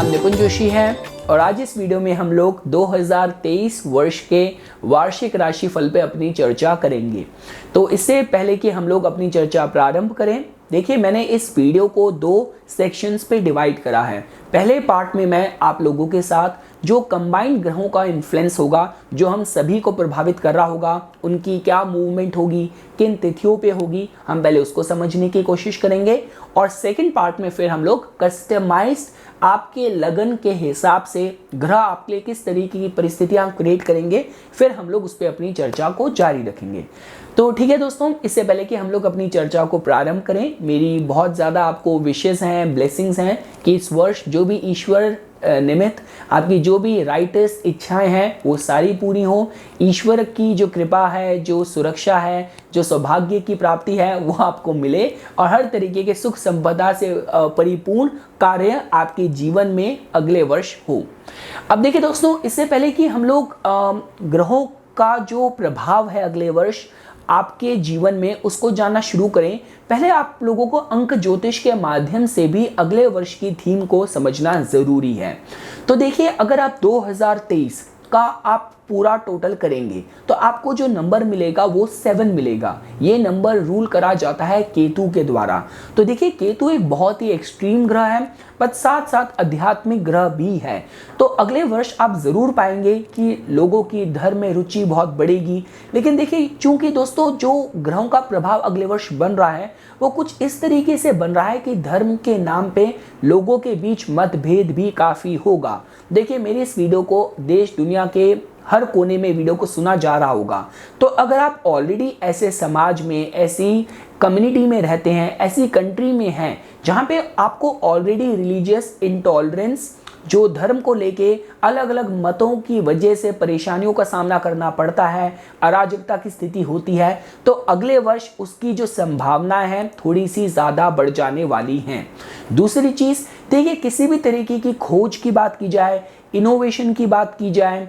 नाम निपुण जोशी है और आज इस वीडियो में हम लोग 2023 वर्ष के वार्षिक राशिफल पे अपनी चर्चा करेंगे। तो इससे पहले कि हम लोग अपनी चर्चा प्रारंभ करें, देखिए मैंने इस वीडियो को दो सेक्शंस पे डिवाइड करा है। पहले पार्ट में मैं आप लोगों के साथ जो कंबाइंड ग्रहों का इन्फ्लुएंस होगा, जो हम सभी को प्रभावित कर रहा होगा, उनकी क्या मूवमेंट होगी, किन तिथियों पे होगी, हम पहले उसको समझने की कोशिश करेंगे। और सेकंड पार्ट में फिर हम लोग कस्टमाइज्ड आपके लगन के हिसाब से ग्रह आपके लिए किस तरीके की परिस्थितियां क्रिएट करेंगे, फिर हम लोग उस पर अपनी चर्चा को जारी रखेंगे। तो ठीक है दोस्तों, इससे पहले कि हम लोग अपनी चर्चा को प्रारंभ करें, मेरी बहुत ज़्यादा आपको विशेष हैं, ब्लेसिंग्स हैं कि इस वर्ष जो भी ईश्वर निमित्त आपकी जो भी राइटेस्ट इच्छाएं हैं वो सारी पूरी हो। ईश्वर की जो कृपा है, जो सुरक्षा है, जो सौभाग्य की प्राप्ति है वो आपको मिले और हर तरीके के सुख संपदा से परिपूर्ण कार्य आपके जीवन में अगले वर्ष हो। अब देखिए दोस्तों, इससे पहले कि हम लोग ग्रहों का जो प्रभाव है अगले वर्ष आपके जीवन में उसको जानना शुरू करें, पहले आप लोगों को अंक ज्योतिष के माध्यम से भी अगले वर्ष की थीम को समझना जरूरी है। तो देखिए, अगर आप 2023 का आप पूरा टोटल करेंगे तो आपको जो नंबर मिलेगा वो 7 मिलेगा। ये नंबर रूल करा जाता है केतु के द्वारा। तो देखिए, केतु एक बहुत ही एक्सट्रीम ग्रह है पर साथ साथ आध्यात्मिक ग्रह भी है। तो अगले वर्ष आप जरूर पाएंगे कि लोगों की धर्म में रुचि बहुत बढ़ेगी। लेकिन देखिए, चूंकि दोस्तों जो ग्रहों का प्रभाव अगले वर्ष बन रहा है वो कुछ इस तरीके से बन रहा है कि धर्म के नाम पे लोगों के बीच मतभेद भी काफी होगा। देखिए, मेरी इस वीडियो को देश दुनिया के हर कोने में वीडियो को सुना जा रहा होगा। तो अगर आप ऑलरेडी ऐसे समाज में, ऐसी कम्युनिटी में रहते हैं, ऐसी कंट्री में हैं जहां पे आपको ऑलरेडी रिलीजियस इंटॉलरेंस, जो धर्म को लेके अलग अलग मतों की वजह से परेशानियों का सामना करना पड़ता है, अराजकता की स्थिति होती है, तो अगले वर्ष उसकी जो संभावनाएं हैं थोड़ी सी ज़्यादा बढ़ जाने वाली हैं। दूसरी चीज़ देखिए, किसी भी तरीके की खोज की बात की जाए, इनोवेशन की बात की जाए,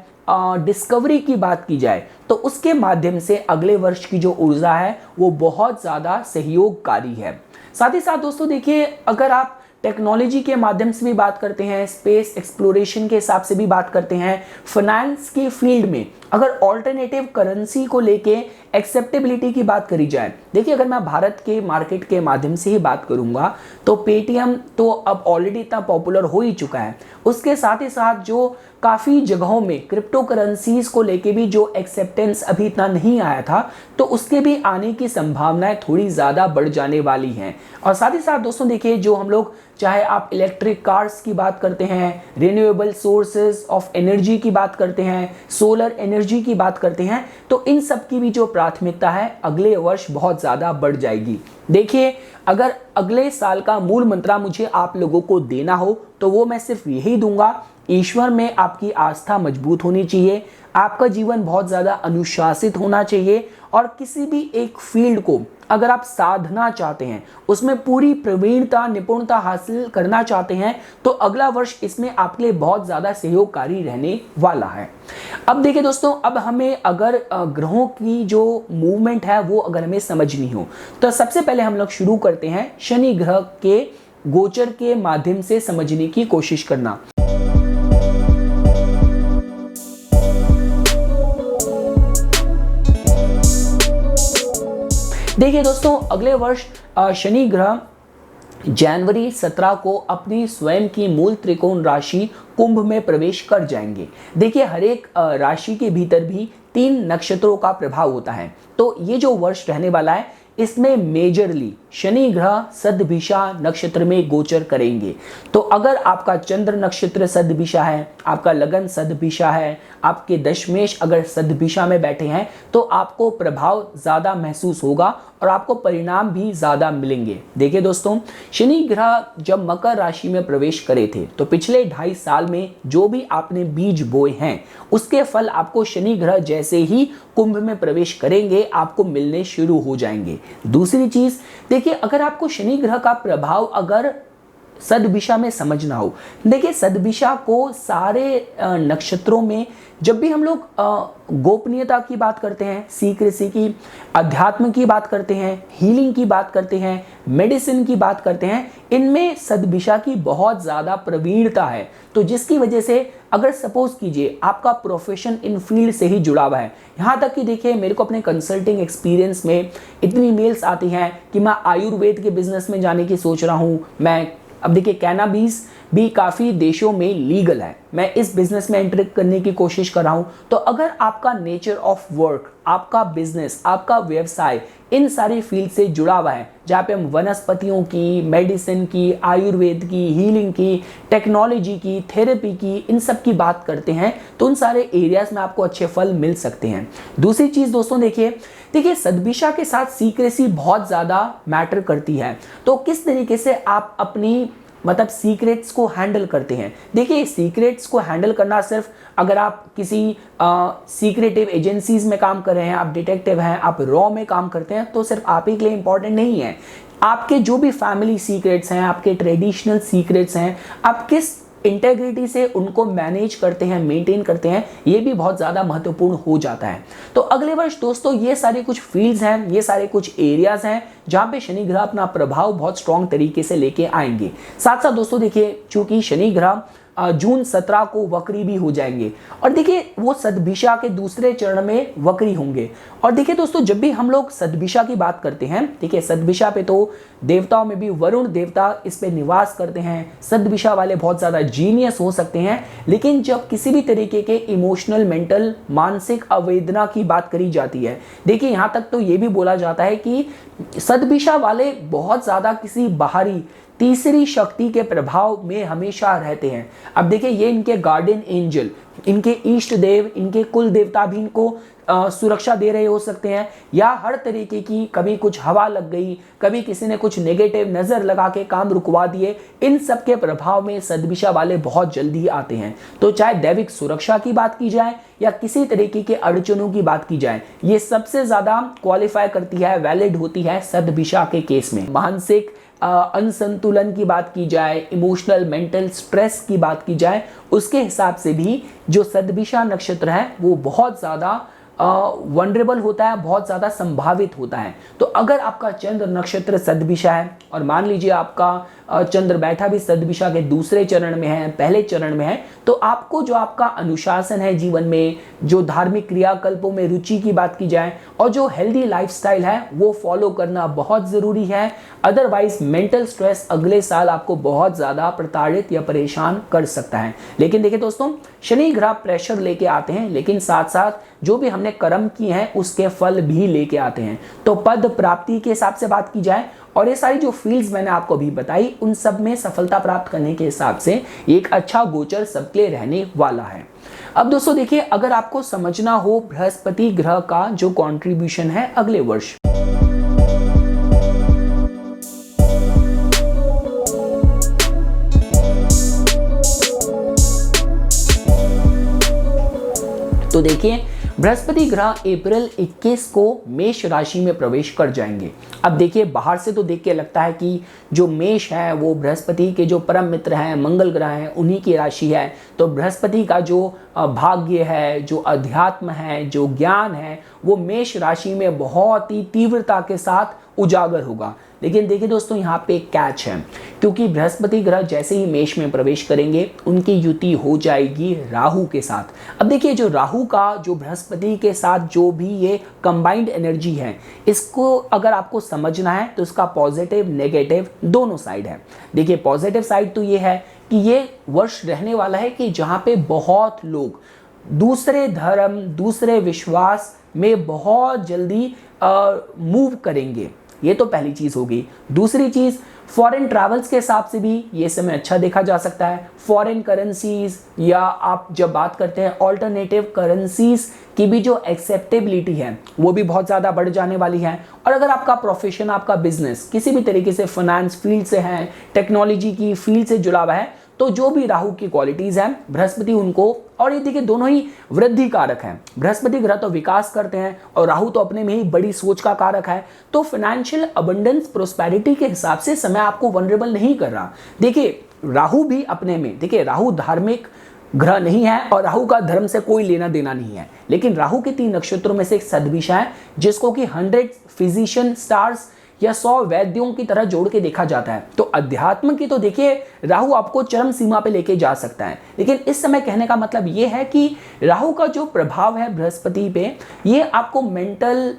डिस्कवरी की बात की जाए, तो उसके माध्यम से अगले वर्ष की जो ऊर्जा है वो बहुत ज़्यादा सहयोगकारी है। साथ ही साथ दोस्तों देखिए, अगर आप टेक्नोलॉजी के माध्यम से भी बात करते हैं, स्पेस एक्सप्लोरेशन के हिसाब से भी बात करते हैं, फाइनेंस के फील्ड में अगर ऑल्टरनेटिव करेंसी को लेके एक्सेप्टेबिलिटी की बात करी जाए, देखिए अगर मैं भारत के मार्केट के माध्यम से ही बात करूंगा तो पेटीएम तो अब ऑलरेडी इतना पॉपुलर हो ही चुका है। उसके साथ ही साथ जो काफ़ी जगहों में क्रिप्टो करेंसीज को लेके भी जो एक्सेप्टेंस अभी इतना नहीं आया था, तो उसके भी आने की संभावनाएं थोड़ी ज़्यादा बढ़ जाने वाली हैं। और साथ ही साथ दोस्तों देखिए, जो हम लोग चाहे आप इलेक्ट्रिक कार्स की बात करते हैं, रिन्यूएबल सोर्सेज ऑफ एनर्जी की बात करते हैं, सोलर एनर्जी की बात करते हैं, तो इन सब की भी जो प्राथमिकता है अगले वर्ष बहुत ज़्यादा बढ़ जाएगी। देखिए, अगर अगले साल का मूल मंत्र मुझे आप लोगों को देना हो तो वो मैं सिर्फ यही दूंगा, ईश्वर में आपकी आस्था मजबूत होनी चाहिए, आपका जीवन बहुत ज़्यादा अनुशासित होना चाहिए और किसी भी एक फील्ड को अगर आप साधना चाहते हैं, उसमें पूरी प्रवीणता, निपुणता हासिल करना चाहते हैं, तो अगला वर्ष इसमें आपके लिए बहुत ज़्यादा सहयोगकारी रहने वाला है। अब देखिए दोस्तों, अब हमें अगर ग्रहों की जो मूवमेंट है वो अगर हमें समझनी हो तो सबसे पहले हम लोग शुरू करते हैं शनि ग्रह के गोचर के माध्यम से समझने की कोशिश करना। देखिए दोस्तों, अगले वर्ष शनि ग्रह जनवरी 17 को अपनी स्वयं की मूल त्रिकोण राशि कुंभ में प्रवेश कर जाएंगे। देखिए, हर एक राशि के भीतर भी 3 नक्षत्रों का प्रभाव होता है। तो ये जो वर्ष रहने वाला है इसमें मेजरली शनि ग्रह सदभिषा नक्षत्र में गोचर करेंगे। तो अगर आपका चंद्र नक्षत्र सदभिषा है, आपका लगन सदभिषा है, आपके दशमेश अगर सदभिषा में बैठे हैं, तो आपको प्रभाव ज़्यादा महसूस होगा और आपको परिणाम भी ज़्यादा मिलेंगे। देखिए दोस्तों, शनि ग्रह जब मकर राशि में प्रवेश करे थे तो पिछले 2.5 साल में जो भी आपने बीज बोए हैं उसके फल आपको शनि ग्रह जैसे ही कुंभ में प्रवेश करेंगे आपको मिलने शुरू हो जाएंगे। दूसरी चीज़ देखिए, अगर आपको शनि ग्रह का प्रभाव अगर सदभिषा में समझना हो। देखिए सदभिषा को सारे नक्षत्रों में जब भी हम लोग गोपनीयता की बात करते हैं, सीक्रेसी की, अध्यात्म की बात करते हैं, हीलिंग की बात करते हैं, मेडिसिन की बात करते हैं, इनमें सदभिषा की बहुत ज़्यादा प्रवीणता है। तो जिसकी वजह से अगर सपोज कीजिए आपका प्रोफेशन इन फील्ड से ही जुड़ा हुआ है, यहाँ तक कि देखिए मेरे को अपने कंसल्टिंग एक्सपीरियंस में इतनी मेल्स आती हैं कि मैं आयुर्वेद के बिजनेस में जाने की सोच रहा हूँ। अब देखिए कैनाबीस भी काफ़ी देशों में लीगल है, मैं इस बिजनेस में एंटर करने की कोशिश कर रहा हूँ। तो अगर आपका नेचर ऑफ वर्क, आपका बिजनेस, आपका व्यवसाय इन सारी फील्ड से जुड़ा हुआ है, जहाँ पे हम वनस्पतियों की, मेडिसिन की, आयुर्वेद की, हीलिंग की, टेक्नोलॉजी की, थेरेपी की, इन सब की बात करते हैं, तो उन सारे एरियाज में आपको अच्छे फल मिल सकते हैं। दूसरी चीज़ दोस्तों देखिए सदभिषा के साथ सीक्रेसी बहुत ज़्यादा मैटर करती है। तो किस तरीके से आप अपनी सीक्रेट्स को हैंडल करते हैं। देखिए सीक्रेट्स को हैंडल करना सिर्फ अगर आप किसी सीक्रेटिव एजेंसीज में काम कर रहे हैं, आप डिटेक्टिव हैं, आप रॉ में काम करते हैं, तो सिर्फ आप ही के लिए इंपॉर्टेंट नहीं है। आपके जो भी फैमिली सीक्रेट्स हैं, आपके ट्रेडिशनल सीक्रेट्स हैं, आप किस इंटेग्रिटी से उनको मैनेज करते हैं, मेंटेन करते हैं, ये भी बहुत ज़्यादा महत्वपूर्ण हो जाता है। तो अगले वर्ष दोस्तों ये सारे कुछ फील्ड्स हैं, ये सारे कुछ एरियाज हैं जहाँ पे शनि ग्रह अपना प्रभाव बहुत स्ट्रॉन्ग तरीके से लेके आएंगे। साथ साथ दोस्तों देखिए चूंकि शनि ग्रह जून 17 को वक्री भी हो जाएंगे और देखिए वो सदभिषा के दूसरे चरण में वक्री होंगे। और देखिए दोस्तों जब भी हम लोग सदभिषा की बात करते हैं, देखिए सदभिषा पे तो देवताओं में भी वरुण देवता इस पे निवास करते हैं। सदभिषा वाले बहुत ज़्यादा जीनियस हो सकते हैं, लेकिन जब किसी भी तरीके के इमोशनल, मेंटल, मानसिक अवेदना की बात करी जाती है, देखिए यहाँ तक तो ये भी बोला जाता है कि सदभिषा वाले बहुत ज़्यादा किसी बाहरी तीसरी शक्ति के प्रभाव में हमेशा रहते हैं। अब देखिए ये इनके गार्डियन एंजल, इनके इष्ट देव, इनके कुल देवता भी इनको सुरक्षा दे रहे हो सकते हैं, या हर तरीके की कभी कुछ हवा लग गई, कभी किसी ने कुछ नेगेटिव नज़र लगा के काम रुकवा दिए, इन सब के प्रभाव में सदभिषा वाले बहुत जल्दी आते हैं। तो चाहे दैविक सुरक्षा की बात की जाए या किसी तरीके के अड़चनों की बात की जाए, ये सबसे ज़्यादा क्वालिफाई करती है, वैलिड होती है सदभिषा के केस में। मानसिक अनसंतुलन की बात की जाए, इमोशनल मेंटल स्ट्रेस की बात की जाए, उसके हिसाब से भी जो सदभिषा नक्षत्र है वो बहुत ज़्यादा वनरेबल होता है, बहुत ज़्यादा संभावित होता है। तो अगर आपका चंद्र नक्षत्र सदभिषा है और मान लीजिए आपका चंद्र बैठा भी सदभिषा के दूसरे चरण में है, पहले चरण में है, तो आपको जो आपका अनुशासन है जीवन में, जो धार्मिक क्रियाकल्पों में रुचि की बात की जाए और जो हेल्दी लाइफस्टाइल है वो फॉलो करना बहुत ज़रूरी है। अदरवाइज मेंटल स्ट्रेस अगले साल आपको बहुत ज़्यादा प्रताड़ित या परेशान कर सकता है। लेकिन देखिए दोस्तों शनि ग्रह प्रेशर लेके आते हैं, लेकिन साथ साथ जो भी हमने कर्म किए हैं उसके फल भी लेके आते हैं। तो पद प्राप्ति के हिसाब से बात की जाए और ये सारी जो फील्ड्स मैंने आपको अभी बताई, उन सब में सफलता प्राप्त करने के हिसाब से एक अच्छा गोचर सबके लिए रहने वाला है। अब दोस्तों देखिए अगर आपको समझना हो बृहस्पति ग्रह का जो कंट्रीब्यूशन है अगले वर्ष, तो देखिए बृहस्पति ग्रह अप्रैल 21 को मेष राशि में प्रवेश कर जाएंगे। अब देखिए बाहर से तो देख के लगता है कि जो मेष है वो बृहस्पति के जो परम मित्र हैं, मंगल ग्रह हैं, उन्हीं की राशि है। तो बृहस्पति का जो भाग्य है, जो अध्यात्म है, जो ज्ञान है, वो मेष राशि में बहुत ही तीव्रता के साथ उजागर होगा। लेकिन देखिए दोस्तों यहाँ पे एक कैच है, क्योंकि बृहस्पति ग्रह जैसे ही मेष में प्रवेश करेंगे उनकी युति हो जाएगी राहु के साथ। अब देखिए जो राहु का जो बृहस्पति के साथ जो भी ये कंबाइंड एनर्जी है, इसको अगर आपको समझना है तो इसका पॉजिटिव नेगेटिव दोनों साइड है। देखिए पॉजिटिव साइड तो ये है कि ये वर्ष रहने वाला है कि जहाँ पे बहुत लोग दूसरे धर्म, दूसरे विश्वास में बहुत जल्दी मूव करेंगे। ये तो पहली चीज़ होगी। दूसरी चीज़ फॉरेन ट्रैवल्स के हिसाब से भी ये समय अच्छा देखा जा सकता है। फॉरेन करेंसीज या आप जब बात करते हैं ऑल्टरनेटिव करेंसीज की भी जो एक्सेप्टेबिलिटी है वो भी बहुत ज़्यादा बढ़ जाने वाली है। और अगर आपका प्रोफेशन, आपका बिजनेस किसी भी तरीके से फाइनेंस फील्ड से है, टेक्नोलॉजी की फील्ड से जुड़ा हुआ है, तो जो भी राहु की क्वालिटीज हैं बृहस्पति उनको, और ये देखिए दोनों ही वृद्धि कारक हैं। बृहस्पति ग्रह तो विकास करते हैं और राहु तो अपने में ही बड़ी सोच का कारक है। तो फाइनेंशियल अबंडेंस प्रोस्पेरिटी के हिसाब से समय आपको वनरेबल नहीं कर रहा। देखिए राहु भी अपने में, देखिए राहु धार्मिक ग्रह नहीं है और राहु का धर्म से कोई लेना देना नहीं है, लेकिन राहु के 3 नक्षत्रों में से एक सदभिषा है जिसको कि 100 फिजिशियन स्टार्स या 100 वैद्यों की तरह जोड़ के देखा जाता है। तो अध्यात्म की तो देखिए राहु आपको चरम सीमा पे लेके जा सकता है, लेकिन इस समय कहने का मतलब ये है कि राहु का जो प्रभाव है बृहस्पति पे, ये आपको मेंटल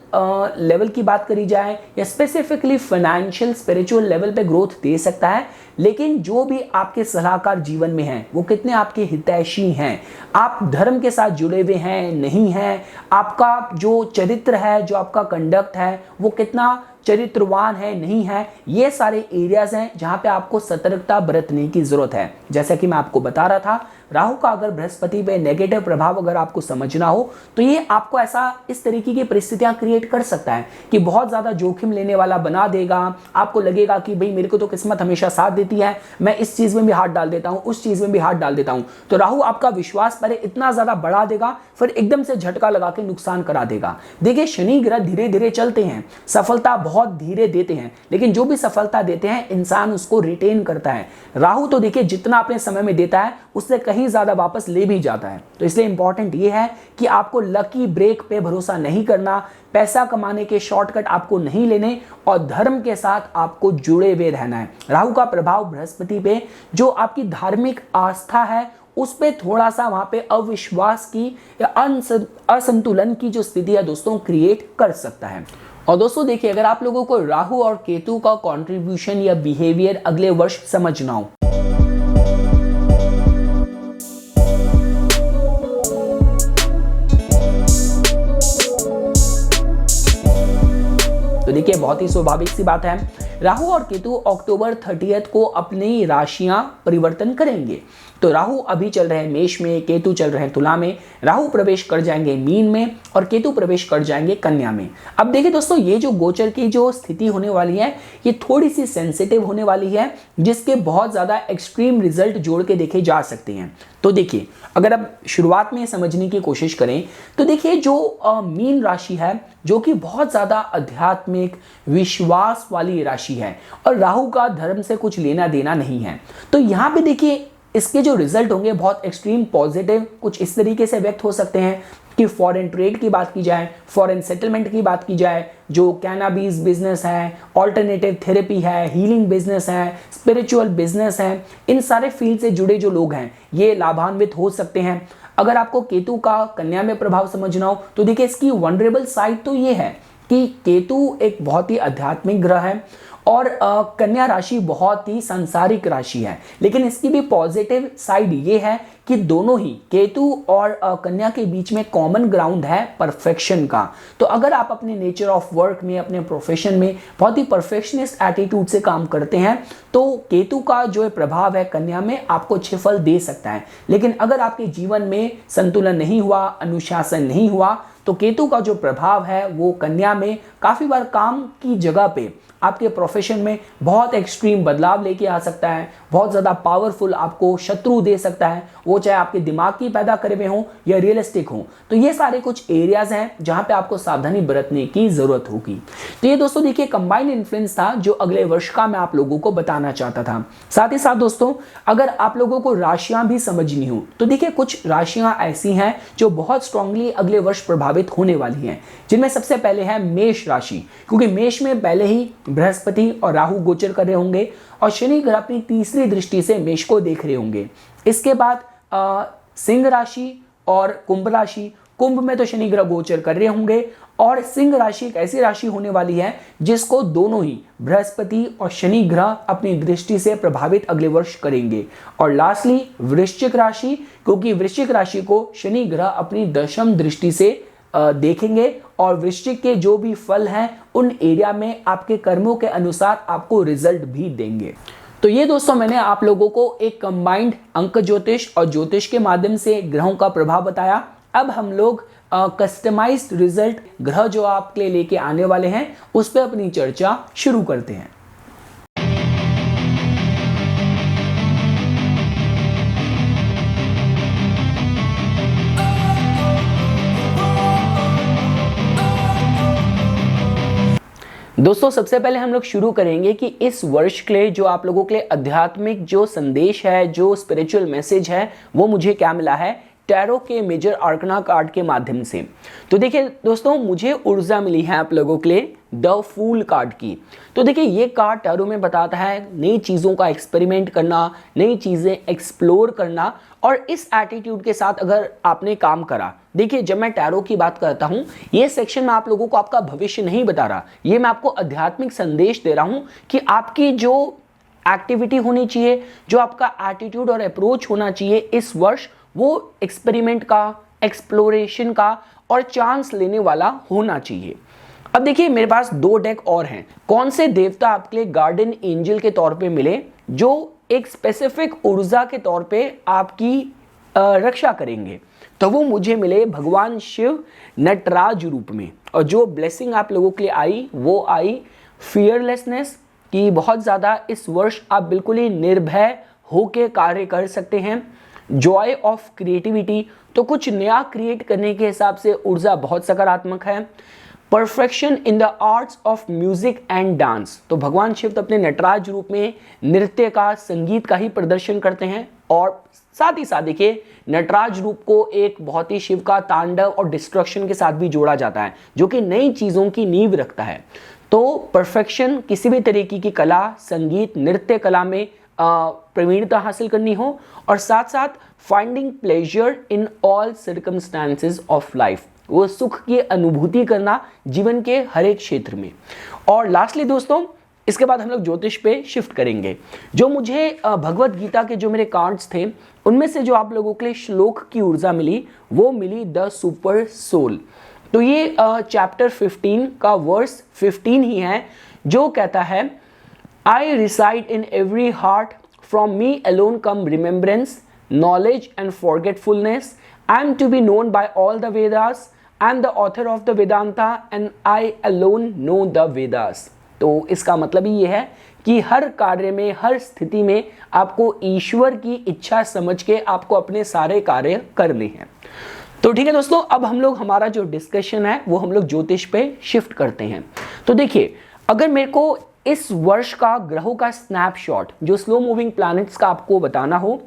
लेवल की बात करी जाए या स्पेसिफिकली फाइनेंशियल स्पिरिचुअल लेवल पे ग्रोथ दे सकता है। लेकिन जो भी आपके सलाहकार जीवन में हैं वो कितने आपके हितैषी हैं, आप धर्म के साथ जुड़े हुए हैं नहीं हैं, आपका जो चरित्र है, जो आपका कंडक्ट है वो कितना चरित्रवान है नहीं है, ये सारे एरियाज हैं जहां पे आपको सतर्कता बरतने की जरूरत है। जैसा कि मैं आपको बता रहा था, राहु का अगर बृहस्पति पे नेगेटिव प्रभाव अगर आपको समझना हो तो ये आपको ऐसा इस तरीके की परिस्थितियां क्रिएट कर सकता है कि बहुत ज्यादा जोखिम लेने वाला बना देगा। आपको लगेगा कि भाई मेरे को तो किस्मत हमेशा साथ देती है, मैं इस चीज में भी हाथ डाल देता हूं, उस चीज में भी हाथ डाल देता हूं। तो राहु आपका विश्वास पहले इतना ज्यादा बढ़ा देगा, फिर एकदम से झटका लगा के नुकसान करा देगा। देखिए शनि ग्रह धीरे धीरे चलते हैं, सफलता बहुत धीरे देते हैं, लेकिन जो भी सफलता देते हैं इंसान उसको रिटेन करता है। राहु तो देखिए जितना अपने समय में देता है उससे कहीं ज्यादा वापस ले भी जाता है। तो इसलिए इंपॉर्टेंट ये है कि आपको लकी ब्रेक पे भरोसा नहीं करना, पैसा कमाने के शॉर्टकट आपको नहीं लेने और धर्म के साथ आपको जुड़े हुए रहना है। राहु का प्रभाव बृहस्पति पे जो आपकी धार्मिक आस्था है उस पे थोड़ा सा वहां पे अविश्वास की या असंतुलन की जो स्थिति है दोस्तों क्रिएट कर सकता है। और दोस्तों देखिए अगर आप लोगों को राहु और केतु का कंट्रीब्यूशन या बिहेवियर अगले वर्ष समझना हो तो देखिए बहुत ही स्वाभाविक सी बात है, राहु और केतु अक्टूबर 30 को अपनी राशियां परिवर्तन करेंगे। तो राहु अभी चल रहे हैं मेष में, केतु चल रहे हैं तुला में। राहु प्रवेश कर जाएंगे मीन में और केतु प्रवेश कर जाएंगे कन्या में। अब देखिए दोस्तों ये जो गोचर की जो स्थिति होने वाली है ये थोड़ी सी सेंसिटिव होने वाली है, जिसके बहुत ज्यादा एक्सट्रीम रिजल्ट जोड़ के देखे जा सकते हैं। तो देखिए अगर आप शुरुआत में समझने की कोशिश करें तो देखिए जो मीन राशि है जो कि बहुत ज्यादा आध्यात्मिक विश्वास वाली राशि है और राहु का धर्म से कुछ लेना देना नहीं है। तो यहाँ पे देखिए इसके जो रिजल्ट होंगे बहुत एक्सट्रीम पॉजिटिव कुछ इस तरीके से व्यक्त हो सकते हैं कि फॉरेन ट्रेड की बात की जाए, फॉरेन सेटलमेंट की बात की जाए, जो कैनाबीज बिजनेस है, ऑल्टरनेटिव थेरेपी है, हीलिंग बिजनेस है, स्पिरिचुअल बिजनेस है, इन सारे फील्ड से जुड़े जो लोग हैं ये लाभान्वित हो सकते हैं। अगर आपको केतु का कन्या में प्रभाव समझना हो तो देखिए इसकी वनरेबल साइड तो ये है कि केतु एक बहुत ही आध्यात्मिक ग्रह है और कन्या राशि बहुत ही सांसारिक राशि है, लेकिन इसकी भी पॉजिटिव साइड ये है कि दोनों ही केतु और कन्या के बीच में कॉमन ग्राउंड है परफेक्शन का। तो अगर आप अपने नेचर ऑफ वर्क में, अपने प्रोफेशन में बहुत ही परफेक्शनिस्ट एटीट्यूड से काम करते हैं तो केतु का जो प्रभाव है कन्या में आपको अच्छे फल दे सकता है। लेकिन अगर आपके जीवन में संतुलन नहीं हुआ, अनुशासन नहीं हुआ, तो केतु का जो प्रभाव है वो कन्या में काफी बार काम की जगह पे आपके प्रोफेशन में बहुत एक्सट्रीम बदलाव लेके आ सकता है, बहुत ज़्यादा पावरफुल आपको शत्रु दे सकता है, वो चाहे आपके दिमाग की पैदा करे हुए हों या रियलिस्टिक हों। तो ये सारे कुछ एरियाज हैं जहां पे आपको सावधानी बरतने की ज़रूरत होगी। तो ये दोस्तों देखिए कंबाइंड इन्फ्लुएंस था जो अगले वर्ष का मैं आप लोगों को बताना चाहता था। साथ ही साथ दोस्तों अगर आप लोगों को राशियां भी समझनी हो तो देखिए कुछ राशियां ऐसी हैं जो बहुत स्ट्रांगली अगले वर्ष प्रभावित होने वाली हैं, जिनमें सबसे पहले है मेष राशि, क्योंकि मेष में पहले ही बृहस्पति और राहु गोचर कर रहे होंगे और शनि ग्रह अपनी तीसरी दृष्टि से मेष को देख रहे होंगे। इसके बाद सिंह राशि और कुंभ राशि, कुंभ में तो शनि ग्रह गोचर कर रहे होंगे और सिंह राशि एक ऐसी राशि होने वाली है जिसको दोनों ही बृहस्पति और शनि ग्रह अपनी दृष्टि से प्रभावित अगले वर्ष करेंगे। और लास्टली वृश्चिक राशि, क्योंकि वृश्चिक राशि को शनि ग्रह अपनी दशम दृष्टि से देखेंगे और वृश्चिक के जो भी फल हैं उन एरिया में आपके कर्मों के अनुसार आपको रिजल्ट भी देंगे। तो ये दोस्तों मैंने आप लोगों को एक कंबाइंड अंक ज्योतिष और ज्योतिष के माध्यम से ग्रहों का प्रभाव बताया। अब हम लोग कस्टमाइज्ड रिजल्ट ग्रह जो आपके लिए लेके आने वाले हैं उस पर अपनी चर्चा शुरू करते हैं। तो ये दोस्तों देखिए कंबाइंड अंक ज्योतिष और ज्योतिष के माध्यम से ग्रहों का प्रभाव बताया। अब हम लोग कस्टमाइज्ड रिजल्ट ग्रह जो आपके लिए लेके आने वाले हैं उस पर अपनी चर्चा शुरू करते हैं। दोस्तों सबसे पहले हम लोग शुरू करेंगे कि इस वर्ष के लिए जो आप लोगों के लिए आध्यात्मिक जो संदेश है, जो स्पिरिचुअल मैसेज है, वो मुझे क्या मिला है टैरो के मेजर आर्कना कार्ड के माध्यम से। तो देखिए दोस्तों, मुझे ऊर्जा मिली है आप लोगों के लिए द फूल कार्ड की। तो देखिए ये कार्ड टैरो में बताता है नई चीज़ों का एक्सपेरिमेंट करना, नई चीज़ें एक्सप्लोर करना, और इस एटीट्यूड के साथ अगर आपने काम करा। देखिए जब मैं टैरो की बात करता हूँ, ये सेक्शन में आप लोगों को आपका भविष्य नहीं बता रहा, ये मैं आपको आध्यात्मिक संदेश दे रहा हूँ कि आपकी जो एक्टिविटी होनी चाहिए, जो आपका एटीट्यूड और अप्रोच होना चाहिए इस वर्ष, वो एक्सपेरिमेंट का, एक्सप्लोरेशन का और चांस लेने वाला होना चाहिए। अब देखिए मेरे पास 2 डेक और हैं। कौन से देवता आपके लिए गार्डन एंजल के तौर पे मिले जो एक स्पेसिफिक ऊर्जा के तौर पे आपकी रक्षा करेंगे? तो वो मुझे मिले भगवान शिव नटराज रूप में। और जो ब्लेसिंग आप लोगों के लिए आई वो आई फियरलेसनेस की। बहुत ज़्यादा इस वर्ष आप बिल्कुल ही निर्भय होके कार्य कर सकते हैं। जॉय ऑफ क्रिएटिविटी, तो कुछ नया क्रिएट करने के हिसाब से ऊर्जा बहुत सकारात्मक है। Perfection in the arts of music and dance, तो भगवान शिव तो अपने नटराज रूप में नृत्य का, संगीत का ही प्रदर्शन करते हैं। और साथ ही साथ देखिए नटराज रूप को एक बहुत ही शिव का तांडव और डिस्ट्रक्शन के साथ भी जोड़ा जाता है, जो कि नई चीज़ों की नींव रखता है। तो परफेक्शन, किसी भी तरीके की कला, संगीत, नृत्य कला में प्रवीणता हासिल करनी हो, और साथ साथ finding pleasure in all circumstances of life, वो सुख की अनुभूति करना जीवन के हर एक क्षेत्र में। और लास्टली दोस्तों, इसके बाद हम लोग ज्योतिष पे शिफ्ट करेंगे। जो मुझे भगवत गीता के जो मेरे कार्ड्स थे, उनमें से जो आप लोगों के लिए श्लोक की ऊर्जा मिली, वो मिली द सुपर सोल। तो ये चैप्टर 15 का वर्स 15 ही है, जो कहता है I reside in every heart, from me alone come remembrance, knowledge and forgetfulness. I am to be known by all the Vedas. I am the author of the Vedanta and I alone know the Vedas. तो इसका मतलब ही ये है कि हर कार्य में, हर स्थिति में आपको ईश्वर की इच्छा समझ के आपको अपने सारे कार्य करने हैं। तो ठीक है दोस्तों, अब हम लोग हमारा जो डिस्कशन है वो हम लोग ज्योतिष पे शिफ्ट करते हैं। तो देखिए, अगर मेरे को इस वर्ष का ग्रहों का स्नैपशॉट, जो स्लो मूविंग प्लैनेट्स का आपको बताना हो,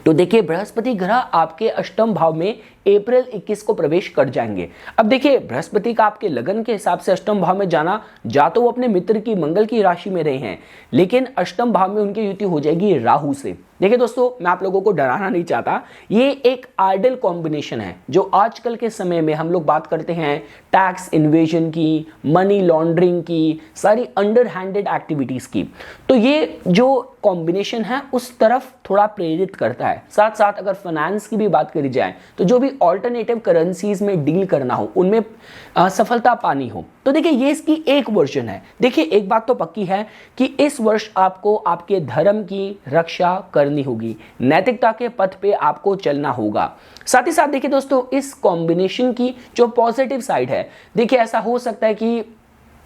तो देखिए बृहस्पति ग्रह आपके अष्टम भाव में अप्रैल 21 को प्रवेश कर जाएंगे। अब देखिए बृहस्पति का आपके लगन के हिसाब से अष्टम भाव में जाना, जा तो वो अपने मित्र की, मंगल की राशि में रहे हैं, लेकिन अष्टम भाव में उनकी युति हो जाएगी राहु से। देखिए दोस्तों, मैं आप लोगों को डराना नहीं चाहता, ये एक आइडियल कॉम्बिनेशन है। जो आजकल के समय में हम लोग बात करते हैं टैक्स इन्वेजन की, मनी लॉन्ड्रिंग की, सारी अंडर हैंडेड एक्टिविटीज की, तो ये जो कॉम्बिनेशन है उस तरफ थोड़ा प्रेरित करता है। साथ साथ अगर फाइनेंस की भी बात करी जाए, तो जो भी ऑल्टरनेटिव करेंसीज में डील करना हो, उनमें सफलता पानी हो, तो देखिए ये इसकी एक वर्जन है। देखिए एक बात तो पक्की है कि इस वर्ष आपको आपके धर्म की रक्षा करनी होगी, नैतिकता के पथ पे आपको चलना होगा। साथ ही साथ देखिए दोस्तों, इस कॉम्बिनेशन की जो पॉजिटिव साइड है, देखिए ऐसा हो सकता है कि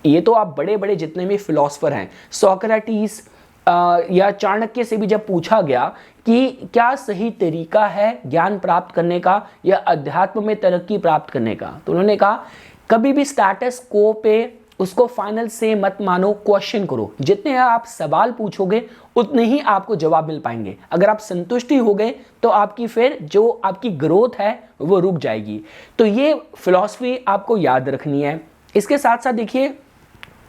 ये तो आप बड़े बड़े जितने भी फिलोसफर हैं, सोक्रेटिस या चाणक्य से भी जब पूछा गया कि क्या सही तरीका है ज्ञान प्राप्त करने का या अध्यात्म में तरक्की प्राप्त करने का, तो उन्होंने कहा कभी भी स्टेटस को पे उसको फाइनल से मत मानो, क्वेश्चन करो। जितने आप सवाल पूछोगे उतने ही आपको जवाब मिल पाएंगे। अगर आप संतुष्टि हो गए तो आपकी फिर जो आपकी ग्रोथ है वो रुक जाएगी। तो ये फिलॉसफी आपको याद रखनी है। इसके साथ साथ देखिए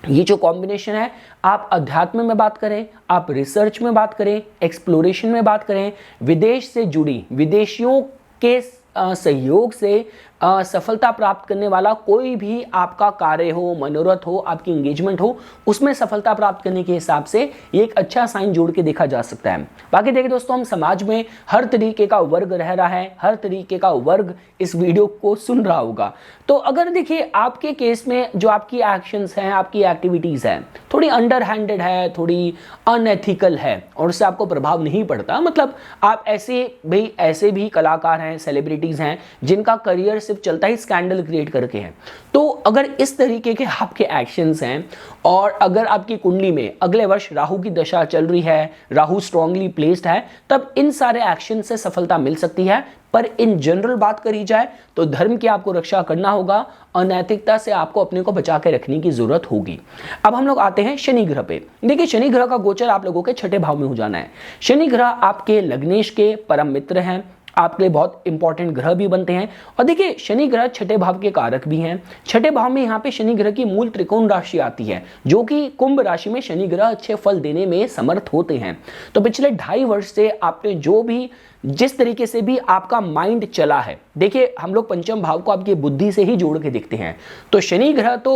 ये जो कॉम्बिनेशन है, आप अध्यात्म में बात करें, आप रिसर्च में बात करें, एक्सप्लोरेशन में बात करें, विदेश से जुड़ी, विदेशियों के सहयोग से सफलता प्राप्त करने वाला कोई भी आपका कार्य हो, मनोरथ हो, आपकी एंगेजमेंट हो, उसमें सफलता प्राप्त करने के हिसाब से ये एक अच्छा साइन जोड़ के देखा जा सकता है। बाकी देखिए दोस्तों, हम समाज में हर तरीके का वर्ग रह रहा है, हर तरीके का वर्ग इस वीडियो को सुन रहा होगा। तो अगर देखिए आपके केस में जो आपकी एक्शंस हैं, आपकी एक्टिविटीज़ हैं, थोड़ी अंडर हैंडेड है, थोड़ी अनएथिकल है और उससे आपको प्रभाव नहीं पड़ता, मतलब आप ऐसे भी कलाकार हैं, सेलिब्रिटीज़ हैं जिनका करियर सिर्फ चलता ही स्कैंडल क्रिएट करके है। तो अगर इस तरीके के आपके एक्शंस हैं और अगर आपकी कुंडली में अगले वर्ष राहु की दशा चल रही है, राहु स्ट्रांगली प्लेस्ड है, तब इन सारे एक्शन से सफलता मिल सकती है। पर इन जनरल बात करी जाए तो धर्म की आपको रक्षा करना होगा, अनैतिकता से आपको अपने को बचा के रखने की जरूरत होगी। अब हम लोग आते हैं शनि ग्रह पे। देखिए शनि ग्रह का गोचर आप लोगों के छठे भाव में हो जाना है। शनि ग्रह आपके लग्नेश के परम मित्र हैं, आपके लिए बहुत इंपॉर्टेंट ग्रह भी बनते हैं। और देखिए शनि ग्रह छठे भाव के कारक भी हैं। छठे भाव में यहाँ पे शनि ग्रह की मूल त्रिकोण राशि आती है, जो कि कुंभ राशि में शनि ग्रह अच्छे फल देने में समर्थ होते हैं। तो पिछले 2.5 वर्ष से आपने जो भी जिस तरीके से भी आपका माइंड चला है, देखिए हम लोग पंचम भाव को आपकी बुद्धि से ही जोड़ के देखते हैं। तो शनि ग्रह तो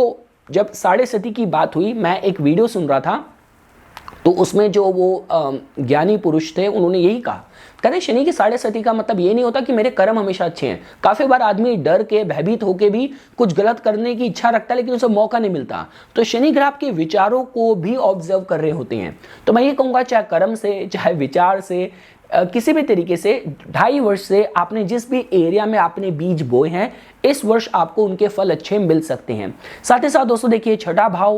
जब 7.5 की बात हुई, मैं एक वीडियो सुन रहा था, तो उसमें जो वो ज्ञानी पुरुष थे उन्होंने यही कहा, कहते शनि की 7.5 का मतलब ये नहीं होता कि मेरे कर्म हमेशा अच्छे हैं। काफी बार आदमी डर के भयभीत होकर भी कुछ गलत करने की इच्छा रखता है, लेकिन उसे मौका नहीं मिलता। तो शनि ग्रह आपके विचारों को भी ऑब्जर्व कर रहे होते हैं। तो मैं ये कहूंगा चाहे कर्म से चाहे विचार से किसी भी तरीके से 2.5 वर्ष से आपने जिस भी एरिया में आपने बीज बोए हैं, इस वर्ष आपको उनके फल अच्छे मिल सकते हैं। साथ ही साथ दोस्तों देखिए छठा भाव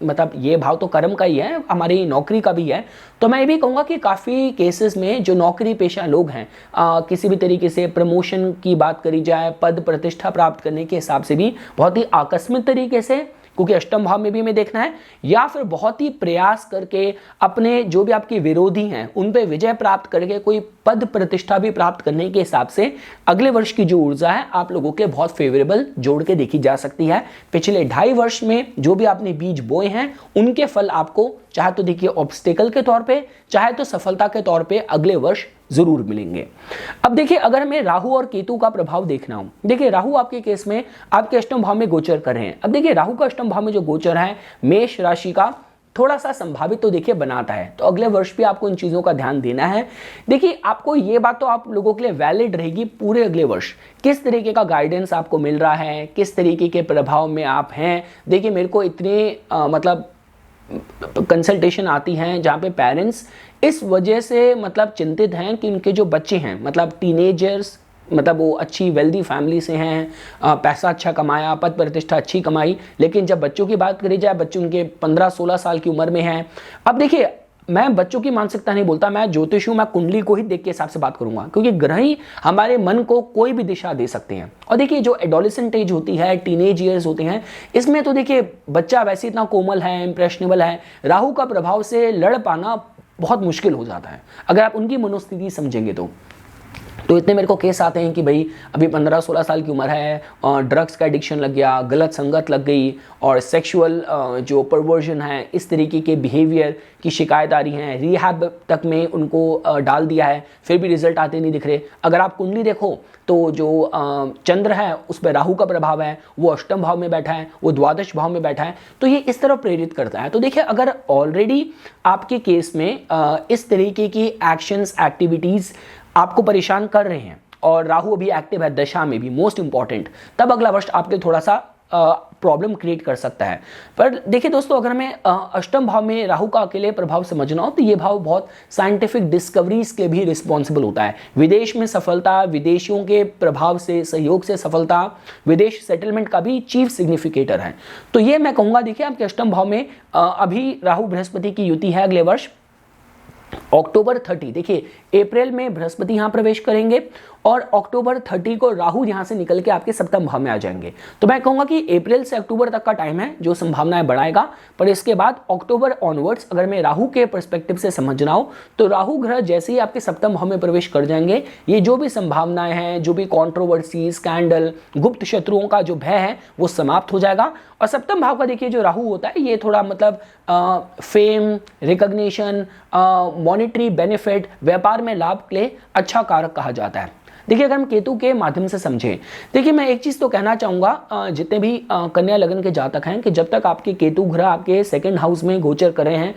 मतलब ये भाव तो कर्म का ही है, हमारी नौकरी का भी है। तो मैं ये भी कहूँगा कि काफ़ी केसेस में जो नौकरी पेशा लोग हैं, किसी भी तरीके से प्रमोशन की बात करी जाए, पद प्रतिष्ठा प्राप्त करने के हिसाब से भी बहुत ही आकस्मिक तरीके से, क्योंकि अष्टम भाव में भी हमें देखना है, या फिर बहुत ही प्रयास करके अपने जो भी आपके विरोधी हैं उन पे विजय प्राप्त करके कोई पद प्रतिष्ठा भी प्राप्त करने के हिसाब से अगले वर्ष की जो ऊर्जा है आप लोगों के बहुत फेवरेबल जोड़ के देखी जा सकती है। पिछले 2.5 वर्ष में जो भी आपने बीज बोए हैं उनके फल आपको चाहे तो देखिए ऑब्स्टेकल के तौर पे, चाहे तो सफलता के तौर पे अगले वर्ष जरूर मिलेंगे। अब देखिए अगर हमें राहु और केतु का प्रभाव देखना हो, देखिए राहु आपके केस में आपके अष्टम भाव में गोचर कर रहे हैं। अब देखिए राहु का अष्टम भाव में जो गोचर है मेष राशि का थोड़ा सा संभावित तो देखिए बनाता है, तो अगले वर्ष भी आपको इन चीजों का ध्यान देना है। देखिए आपको ये बात तो आप लोगों के लिए वैलिड रहेगी पूरे अगले वर्ष, किस तरीके का गाइडेंस आपको मिल रहा है, किस तरीके के प्रभाव में आप हैं। देखिए मेरे को इतने मतलब कंसल्टेशन आती हैं जहाँ पे पेरेंट्स इस वजह से मतलब चिंतित हैं कि उनके जो बच्चे हैं मतलब टीनेजर्स, मतलब वो अच्छी वेल्दी फैमिली से हैं, पैसा अच्छा कमाया, पद प्रतिष्ठा अच्छी कमाई, लेकिन जब बच्चों की बात करी जाए बच्चे उनके 15-16 साल की उम्र में हैं। अब देखिए मैं बच्चों की मानसिकता नहीं बोलता, मैं ज्योतिष हूं, मैं कुंडली को ही देख के हिसाब से बात करूंगा, क्योंकि ग्रह ही हमारे मन को कोई भी दिशा दे सकते हैं। और देखिए जो एडोलेसेंट एज होती है, टीनेज ईयर्स होते हैं, इसमें तो देखिए बच्चा वैसे इतना कोमल है, इंप्रेशनेबल है, राहु का प्रभाव से लड़ पाना बहुत मुश्किल हो जाता है अगर आप उनकी मनोस्थिति समझेंगे तो इतने मेरे को केस आते हैं कि भाई अभी 15-16 साल की उम्र है और ड्रग्स का एडिक्शन लग गया, गलत संगत लग गई और सेक्सुअल जो परवर्जन है, इस तरीके के बिहेवियर की शिकायत आ रही है, रिहैब तक में उनको डाल दिया है, फिर भी रिजल्ट आते नहीं दिख रहे। अगर आप कुंडली देखो तो जो चंद्र है उस पर राहु का प्रभाव है, वो अष्टम भाव में बैठा है, वो द्वादश भाव में बैठा है, तो ये इस तरफ प्रेरित करता है। तो देखिए अगर ऑलरेडी आपके केस में इस तरीके की एक्शंस एक्टिविटीज़ आपको परेशान कर रहे हैं और राहु अभी एक्टिव है दशा में भी, मोस्ट इंपॉर्टेंट, तब अगला वर्ष आपके थोड़ा सा प्रॉब्लम क्रिएट कर सकता है। पर देखिए दोस्तों अगर हमें अष्टम भाव में राहु का अकेले प्रभाव समझना हो तो ये भाव बहुत साइंटिफिक डिस्कवरीज के भी रिस्पॉन्सिबल होता है। विदेश में सफलता, विदेशियों के प्रभाव से, सहयोग से सफलता, विदेश सेटलमेंट का भी चीफ सिग्निफिकेटर है। तो ये मैं कहूँगा देखिए आपके अष्टम भाव में अभी राहु बृहस्पति की युति है अगले वर्ष अक्टूबर 30, देखिए अप्रैल में बृहस्पति यहां प्रवेश करेंगे और अक्टूबर 30 को राहु यहां से निकल के आपके सप्तम भाव में आ जाएंगे। तो मैं कहूंगा कि अप्रैल से अक्टूबर तक का टाइम है जो संभावनाएं बढ़ाएगा, पर इसके बाद अक्टूबर ऑनवर्ड्स अगर मैं राहु के पर्सपेक्टिव से समझना हो तो राहु ग्रह जैसे ही आपके सप्तम भाव में प्रवेश कर जाएंगे, ये जो भी संभावनाएं हैं, जो भी कॉन्ट्रोवर्सी, स्कैंडल, गुप्त शत्रुओं का जो भय है वो समाप्त हो जाएगा। और सप्तम भाव का देखिए जो राहु होता है ये थोड़ा मतलब फेम, रिकॉग्निशन, मॉनेटरी बेनिफिट, व्यापार में लाभ के लिए अच्छा कारक कहा जाता है। देखिए अगर हम केतु के माध्यम से समझें, देखिए मैं एक चीज़ तो कहना चाहूँगा जितने भी कन्या लगन के जातक हैं कि जब तक आपके केतु ग्रह आपके सेकंड हाउस में गोचर कर रहे हैं,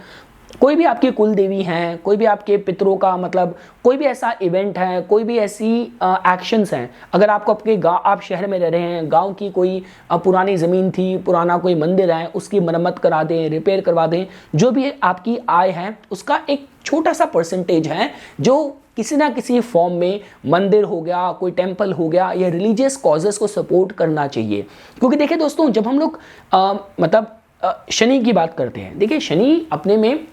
कोई भी आपकी कुल देवी हैं, कोई भी आपके पितरों का मतलब कोई भी ऐसा इवेंट है, कोई भी ऐसी एक्शंस हैं, अगर आपको आपके गाँव, आप शहर में रह रहे हैं, गांव की कोई पुरानी ज़मीन थी, पुराना कोई मंदिर है, उसकी मरम्मत करा दें, रिपेयर करवा दें, जो भी आपकी आय है उसका एक छोटा सा परसेंटेज है जो किसी ना किसी फॉर्म में मंदिर हो गया, कोई टेम्पल हो गया, या रिलीजियस कॉजेस को सपोर्ट करना चाहिए। क्योंकि देखिए दोस्तों, जब हम लोग शनि की बात करते हैं, देखिए शनि अपने में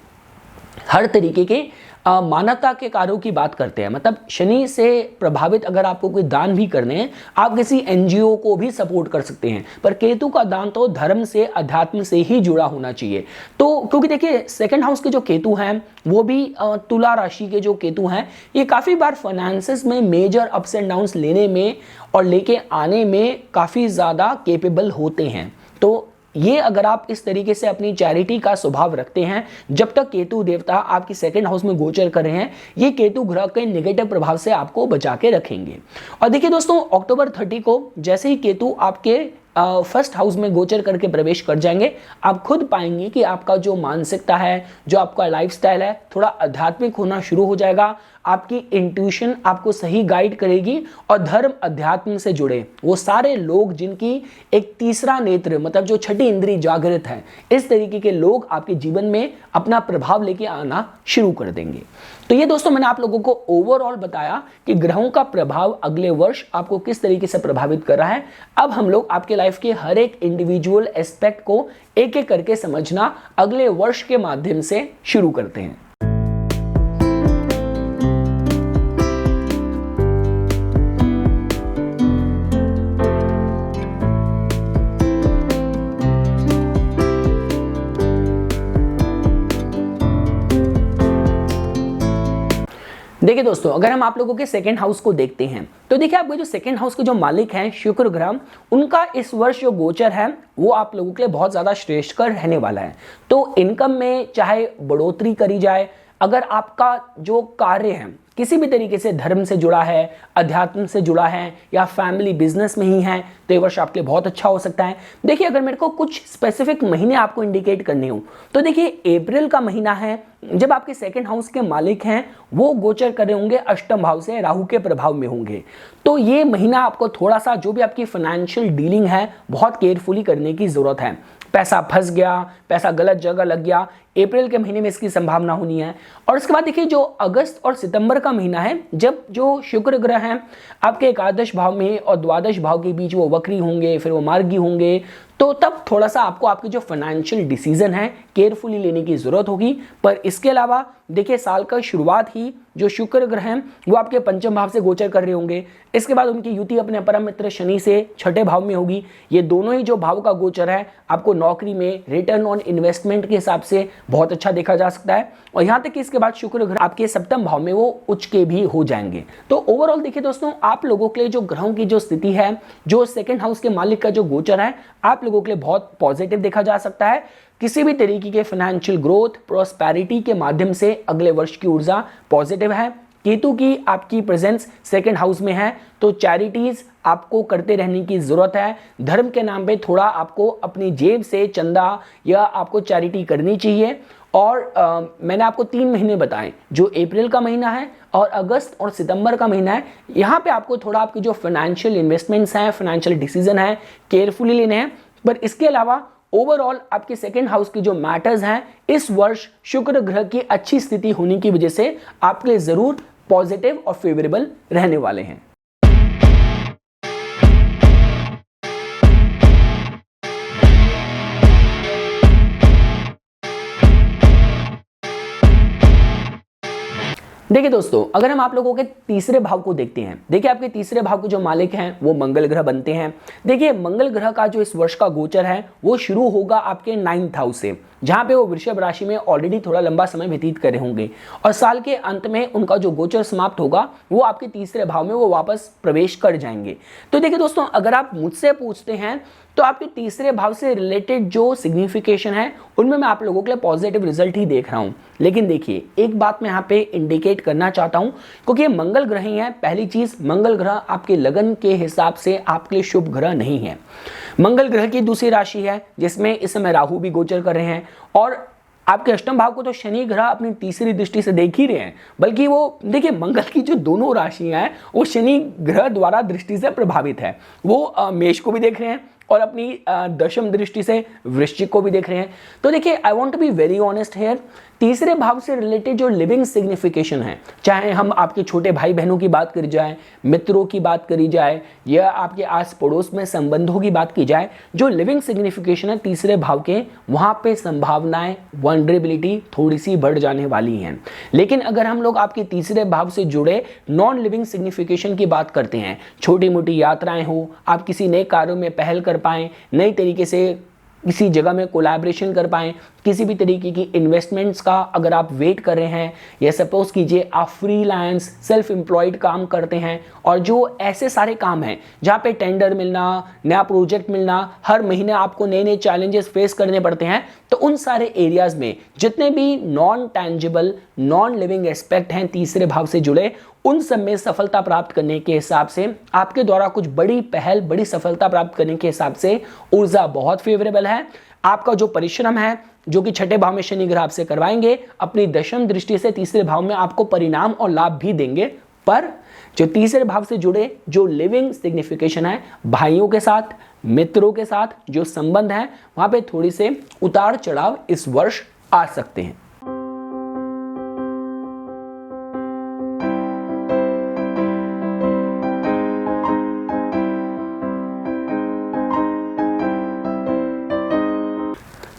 हर तरीके के मानवता के कार्यों की बात करते हैं। मतलब शनि से प्रभावित अगर आपको कोई दान भी करने हैं, आप किसी एनजीओ को भी सपोर्ट कर सकते हैं। पर केतु का दान तो धर्म से, अध्यात्म से ही जुड़ा होना चाहिए। तो क्योंकि देखिए सेकंड हाउस के जो केतु हैं वो भी तुला राशि के जो केतु हैं, ये काफ़ी बार फाइनेंसेस में मेजर अप्स एंड डाउन्स लेने में और लेके आने में काफ़ी ज़्यादा केपेबल होते हैं। तो ये अगर आप इस तरीके से अपनी चैरिटी का स्वभाव रखते हैं, जब तक केतु देवता आपकी सेकंड हाउस में गोचर कर रहे हैं, ये केतु ग्रह के नेगेटिव प्रभाव से आपको बचा के रखेंगे। और देखिए दोस्तों, अक्टूबर 30 को जैसे ही केतु आपके फर्स्ट हाउस में गोचर करके प्रवेश कर जाएंगे, आप खुद पाएंगे कि आपका जो मानसिकता है, जो आपका लाइफस्टाइल है, थोड़ा आध्यात्मिक होना शुरू हो जाएगा। आपकी इंट्यूशन आपको सही गाइड करेगी और धर्म अध्यात्म से जुड़े वो सारे लोग जिनकी एक तीसरा नेत्र मतलब जो छठी इंद्री जागृत है, इस तरीके के लोग आपके जीवन में अपना प्रभाव लेके आना शुरू कर देंगे। तो ये दोस्तों मैंने आप लोगों को ओवरऑल बताया कि ग्रहों का प्रभाव अगले वर्ष आपको किस तरीके से प्रभावित कर रहा है। अब हम लोग आपके लाइफ के हर एक इंडिविजुअल एस्पेक्ट को एक एक करके समझना अगले वर्ष के माध्यम से शुरू करते हैं। देखिए दोस्तों, अगर हम आप लोगों के सेकंड हाउस को देखते हैं तो देखिए आपके जो सेकंड हाउस के जो मालिक हैं शुक्र ग्रह, उनका इस वर्ष जो गोचर है वो आप लोगों के लिए बहुत ज्यादा श्रेष्ठकर रहने वाला है। तो इनकम में चाहे बढ़ोतरी करी जाए, अगर आपका जो कार्य है किसी भी तरीके से धर्म से जुड़ा है, अध्यात्म से जुड़ा है, या फैमिली बिजनेस में ही है, तो ये वर्ष आपके लिए बहुत अच्छा हो सकता है। देखिए अगर मेरे को कुछ स्पेसिफिक महीने आपको इंडिकेट करने हो तो देखिए अप्रैल का महीना है जब आपके सेकंड हाउस के मालिक हैं वो गोचर कर रहे होंगे अष्टम भाव से, राहु के प्रभाव में होंगे। तो ये महीना आपको थोड़ा सा जो भी आपकी फाइनेंशियल डीलिंग है बहुत केयरफुली करने की जरूरत है। पैसा फंस गया, पैसा गलत जगह लग गया, अप्रैल के महीने में इसकी संभावना होनी है। और उसके बाद देखिए जो अगस्त और सितंबर का महीना है, जब जो शुक्र ग्रह हैं आपके एकादश भाव में और द्वादश भाव के बीच वो वक्री होंगे, फिर वो मार्गी होंगे, तो तब थोड़ा सा आपको आपके जो फाइनेंशियल डिसीजन है केयरफुली लेने की जरूरत होगी। पर इसके अलावा देखिए साल का शुरुआत ही जो शुक्र ग्रह हैं वो आपके पंचम भाव से गोचर कर रहे होंगे। इसके बाद उनकी युति अपने परम मित्र शनि से छठे भाव में होगी। ये दोनों ही जो भाव का गोचर है आपको नौकरी में रिटर्न ऑन इन्वेस्टमेंट के हिसाब से बहुत अच्छा देखा जा सकता है। और यहाँ तक कि इसके बाद शुक्र ग्रह आपके सप्तम भाव में वो उच्च के भी हो जाएंगे। तो ओवरऑल देखिए दोस्तों, आप लोगों के लिए जो ग्रहों की जो स्थिति है, जो सेकंड हाउस के मालिक का जो गोचर है, आप लोगों के लिए बहुत पॉजिटिव देखा जा सकता है। किसी भी तरीके के फाइनेंशियल ग्रोथ, प्रोस्पेरिटी के माध्यम से अगले वर्ष की ऊर्जा पॉजिटिव है। केतु की आपकी प्रेजेंस सेकंड हाउस में है, तो चैरिटीज आपको करते रहने की जरूरत है। धर्म के नाम पे थोड़ा आपको अपनी जेब से चंदा या आपको चैरिटी करनी चाहिए। और मैंने आपको 3 महीने बताए, जो अप्रैल का महीना है और अगस्त और सितंबर का महीना है, यहाँ पे आपको थोड़ा आपकी जो फाइनेंशियल इन्वेस्टमेंट्स हैं, फाइनेंशियल डिसीजन है, केयरफुली लेने हैं। पर इसके अलावा ओवरऑल आपके सेकंड हाउस की जो मैटर्स हैं, इस वर्ष शुक्र ग्रह की अच्छी स्थिति होने की वजह से आपके लिए जरूर पॉजिटिव और फेवरेबल रहने वाले हैं। देखिए दोस्तों, अगर हम आप लोगों के तीसरे भाव को देखते हैं, देखिए आपके तीसरे भाव के जो मालिक हैं वो मंगल ग्रह बनते हैं। देखिए मंगल ग्रह का जो इस वर्ष का गोचर है वो शुरू होगा आपके 9th हाउस से, जहां पे वो वृषभ राशि में ऑलरेडी थोड़ा लंबा समय व्यतीत करे होंगे, और साल के अंत में उनका जो गोचर समाप्त होगा वो आपके तीसरे भाव में वो वापस प्रवेश कर जाएंगे। तो देखिए दोस्तों, अगर आप मुझसे पूछते हैं तो आपके तीसरे भाव से रिलेटेड जो सिग्निफिकेशन है उनमें मैं आप लोगों के लिए पॉजिटिव रिजल्ट ही देख रहा हूं। लेकिन देखिए एक बात मैं यहाँ पे इंडिकेट करना चाहता हूं, क्योंकि ये मंगल ग्रह ही है। पहली चीज, मंगल ग्रह आपके लगन के हिसाब से आपके लिए शुभ ग्रह नहीं है। मंगल ग्रह की दूसरी राशि है जिसमें इस समय राहु भी गोचर कर रहे हैं, और आपके अष्टम भाव को तो शनि ग्रह अपनी तीसरी दृष्टि से देख ही रहे हैं। बल्कि वो देखिए मंगल की जो दोनों राशियां हैं वो शनि ग्रह द्वारा दृष्टि से प्रभावित है। वो मेष को भी देख रहे हैं और अपनी दशम दृष्टि से वृश्चिक को भी देख रहे हैं। तो देखिए I want to be very honest here, तीसरे भाव से रिलेटेड जो लिविंग सिग्निफिकेशन है, चाहे हम आपके छोटे भाई बहनों की बात करी जाए, मित्रों की बात करी जाए, या आपके आस पड़ोस में संबंधों की बात की जाए, जो लिविंग सिग्निफिकेशन है तीसरे भाव के, वहां पे संभावनाएं, वनरेबिलिटी थोड़ी सी बढ़ जाने वाली हैं। लेकिन अगर हम लोग आपके तीसरे भाव से जुड़े नॉन लिविंग सिग्निफिकेशन की बात करते हैं, छोटी मोटी यात्राएं हो, आप किसी नए कार्यों में पहल कर पाएं, नई तरीके से किसी जगह में कोलैबोरेशन कर पाएं, किसी भी तरीके की इन्वेस्टमेंट्स का अगर आप वेट कर रहे हैं, या सपोज कीजिए आप फ्रीलांस सेल्फ एम्प्लॉयड काम करते हैं, और जो ऐसे सारे काम हैं जहाँ पे टेंडर मिलना, नया प्रोजेक्ट मिलना, हर महीने आपको नए नए चैलेंजेस फेस करने पड़ते हैं, तो उन सारे एरियाज में जितने भी non tangible non living aspect हैं तीसरे भाव से जुड़े, उन सब में सफलता प्राप्त करने के हिसाब से, आपके द्वारा कुछ बड़ी पहल, बड़ी सफलता प्राप्त करने के हिसाब से ऊर्जा बहुत फेवरेबल है। आपका जो परिश्रम है, जो कि छठे भाव में शनि ग्रह आपसे करवाएंगे, अपनी दशम दृष्टि से तीसरे भाव में आपको परिणाम और लाभ भी देंगे। पर जो तीसरे भाव से जुड़े जो लिविंग सिग्निफिकेशन है, भाइयों के साथ, मित्रों के साथ जो संबंध है, वहां पे थोड़ी से उतार चढ़ाव इस वर्ष आ सकते हैं।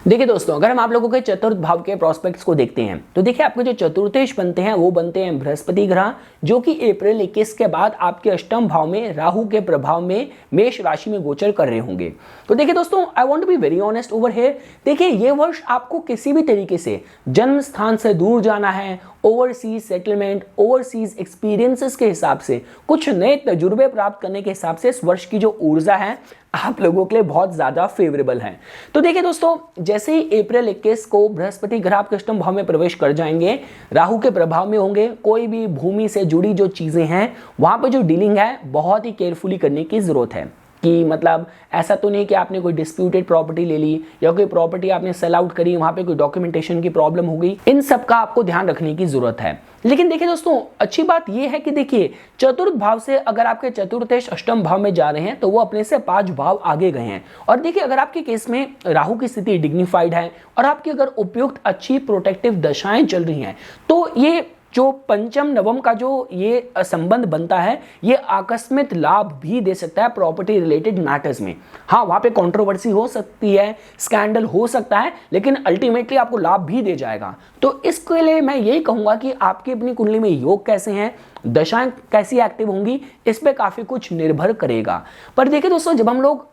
देखिए दोस्तों, अगर हम आप लोगों के चतुर्थ भाव के प्रोस्पेक्ट्स को देखते हैं, तो देखिए आपके जो चतुर्थेश बनते हैं वो बनते हैं बृहस्पति ग्रह, जो कि अप्रैल 21 के बाद आपके अष्टम भाव में राहु के प्रभाव में मेष राशि में गोचर कर रहे होंगे। तो देखिए दोस्तों, I want to be very honest over here. देखिए ये वर्ष आपको किसी भी तरीके से जन्म स्थान से दूर जाना है, ओवरसीज सेटलमेंट, ओवरसीज एक्सपीरियंसेस के हिसाब से, कुछ नए तजुर्बे प्राप्त करने के हिसाब से इस वर्ष की जो ऊर्जा है आप लोगों के लिए बहुत ज्यादा फेवरेबल है। तो देखिए दोस्तों, जैसे ही अप्रैल 21 को बृहस्पति ग्रह आपके अष्टम भाव में प्रवेश कर जाएंगे, राहु के प्रभाव में होंगे, कोई भी भूमि से जुड़ी जो चीजें हैं वहां पे जो डीलिंग है बहुत ही केयरफुली करने की जरूरत है। कि मतलब ऐसा तो नहीं कि आपने कोई डिस्प्यूटेड प्रॉपर्टी ले ली, या कोई प्रॉपर्टी आपने सेल आउट करी, वहां पे कोई डॉक्यूमेंटेशन की प्रॉब्लम हो गई, इन सब का आपको ध्यान रखने की जरूरत है। लेकिन देखिए दोस्तों, अच्छी बात यह है कि देखिए चतुर्थ भाव से अगर आपके चतुर्थेश अष्टम भाव में जा रहे हैं तो वो अपने से 5 भाव आगे गए हैं। और देखिए अगर आपके केस में राहु की स्थिति डिग्निफाइड है और आपकी अगर उपयुक्त अच्छी प्रोटेक्टिव दशाएं चल रही हैं, तो ये जो पंचम नवम का जो ये संबंध बनता है, ये आकस्मिक लाभ भी दे सकता है प्रॉपर्टी रिलेटेड मैटर्स में। हाँ, वहां पे कंट्रोवर्सी हो सकती है, स्कैंडल हो सकता है, लेकिन अल्टीमेटली आपको लाभ भी दे जाएगा। तो इसके लिए मैं यही कहूंगा कि आपकी अपनी कुंडली में योग कैसे हैं, दशाएं कैसी एक्टिव होंगी, इस पे काफी कुछ निर्भर करेगा। पर देखिए दोस्तों, जब हम लोग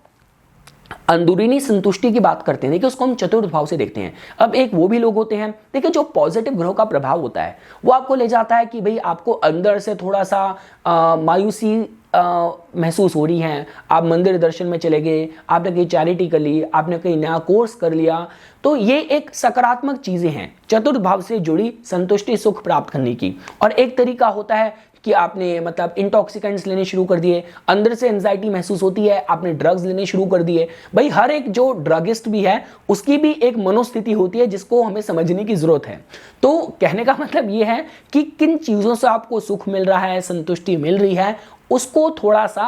अंदरूनी संतुष्टि की बात करते हैं, देखिए उसको हम चतुर्थ भाव से देखते हैं। अब एक वो भी लोग होते हैं, देखिए जो पॉजिटिव ग्रहों का प्रभाव होता है वो आपको ले जाता है कि भाई आपको अंदर से थोड़ा सा मायूसी महसूस हो रही है, आप मंदिर दर्शन में चले गए, आपने कहीं चैरिटी कर ली, आपने कहीं नया कोर्स कर लिया, तो ये एक सकारात्मक चीजें हैं चतुर्थ भाव से जुड़ी संतुष्टि सुख प्राप्त करने की। और एक तरीका होता है कि आपने मतलब इंटॉक्सिकेंट्स लेने शुरू कर दिए, अंदर से एंजाइटी महसूस होती है, आपने ड्रग्स लेने शुरू कर दिए। भाई हर एक जो ड्रगिस्ट भी है उसकी भी एक मनोस्थिति होती है जिसको हमें समझने की जरूरत है। तो कहने का मतलब ये है कि किन चीजों से आपको सुख मिल रहा है, संतुष्टि मिल रही है, उसको थोड़ा सा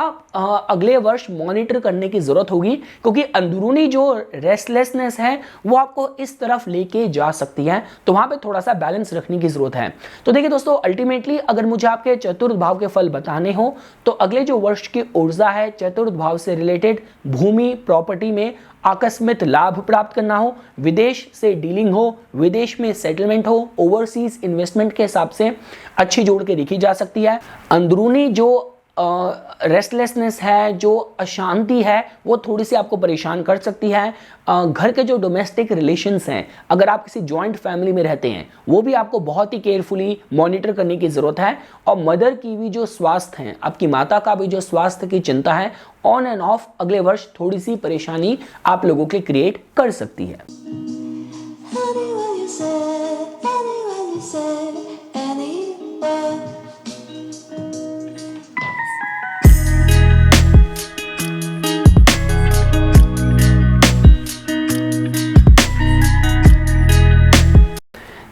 अगले वर्ष मॉनिटर करने की जरूरत होगी, क्योंकि अंदरूनी जो रेस्टलेसनेस है वो आपको इस तरफ लेके जा सकती है। तो वहां पे थोड़ा सा बैलेंस रखने की जरूरत है। तो देखिए दोस्तों, अल्टीमेटली अगर मुझे आपके चतुर्थ भाव के फल बताने हो तो अगले जो वर्ष की ऊर्जा है चतुर्थ भाव से रिलेटेड, भूमि प्रॉपर्टी में आकस्मिक लाभ प्राप्त करना हो, विदेश से डीलिंग हो, विदेश में सेटलमेंट हो, ओवरसीज इन्वेस्टमेंट के हिसाब से अच्छी जोड़ के देखी जा सकती है। अंदरूनी जो रेस्टलेसनेस है, जो अशांति है, वो थोड़ी सी आपको परेशान कर सकती है। घर के जो डोमेस्टिक रिलेशंस हैं, अगर आप किसी जॉइंट फैमिली में रहते हैं, वो भी आपको बहुत ही केयरफुली मॉनिटर करने की जरूरत है। और मदर की भी जो स्वास्थ्य है, आपकी माता का भी जो स्वास्थ्य की चिंता है, ऑन एंड ऑफ अगले वर्ष थोड़ी सी परेशानी आप लोगों के क्रिएट कर सकती है।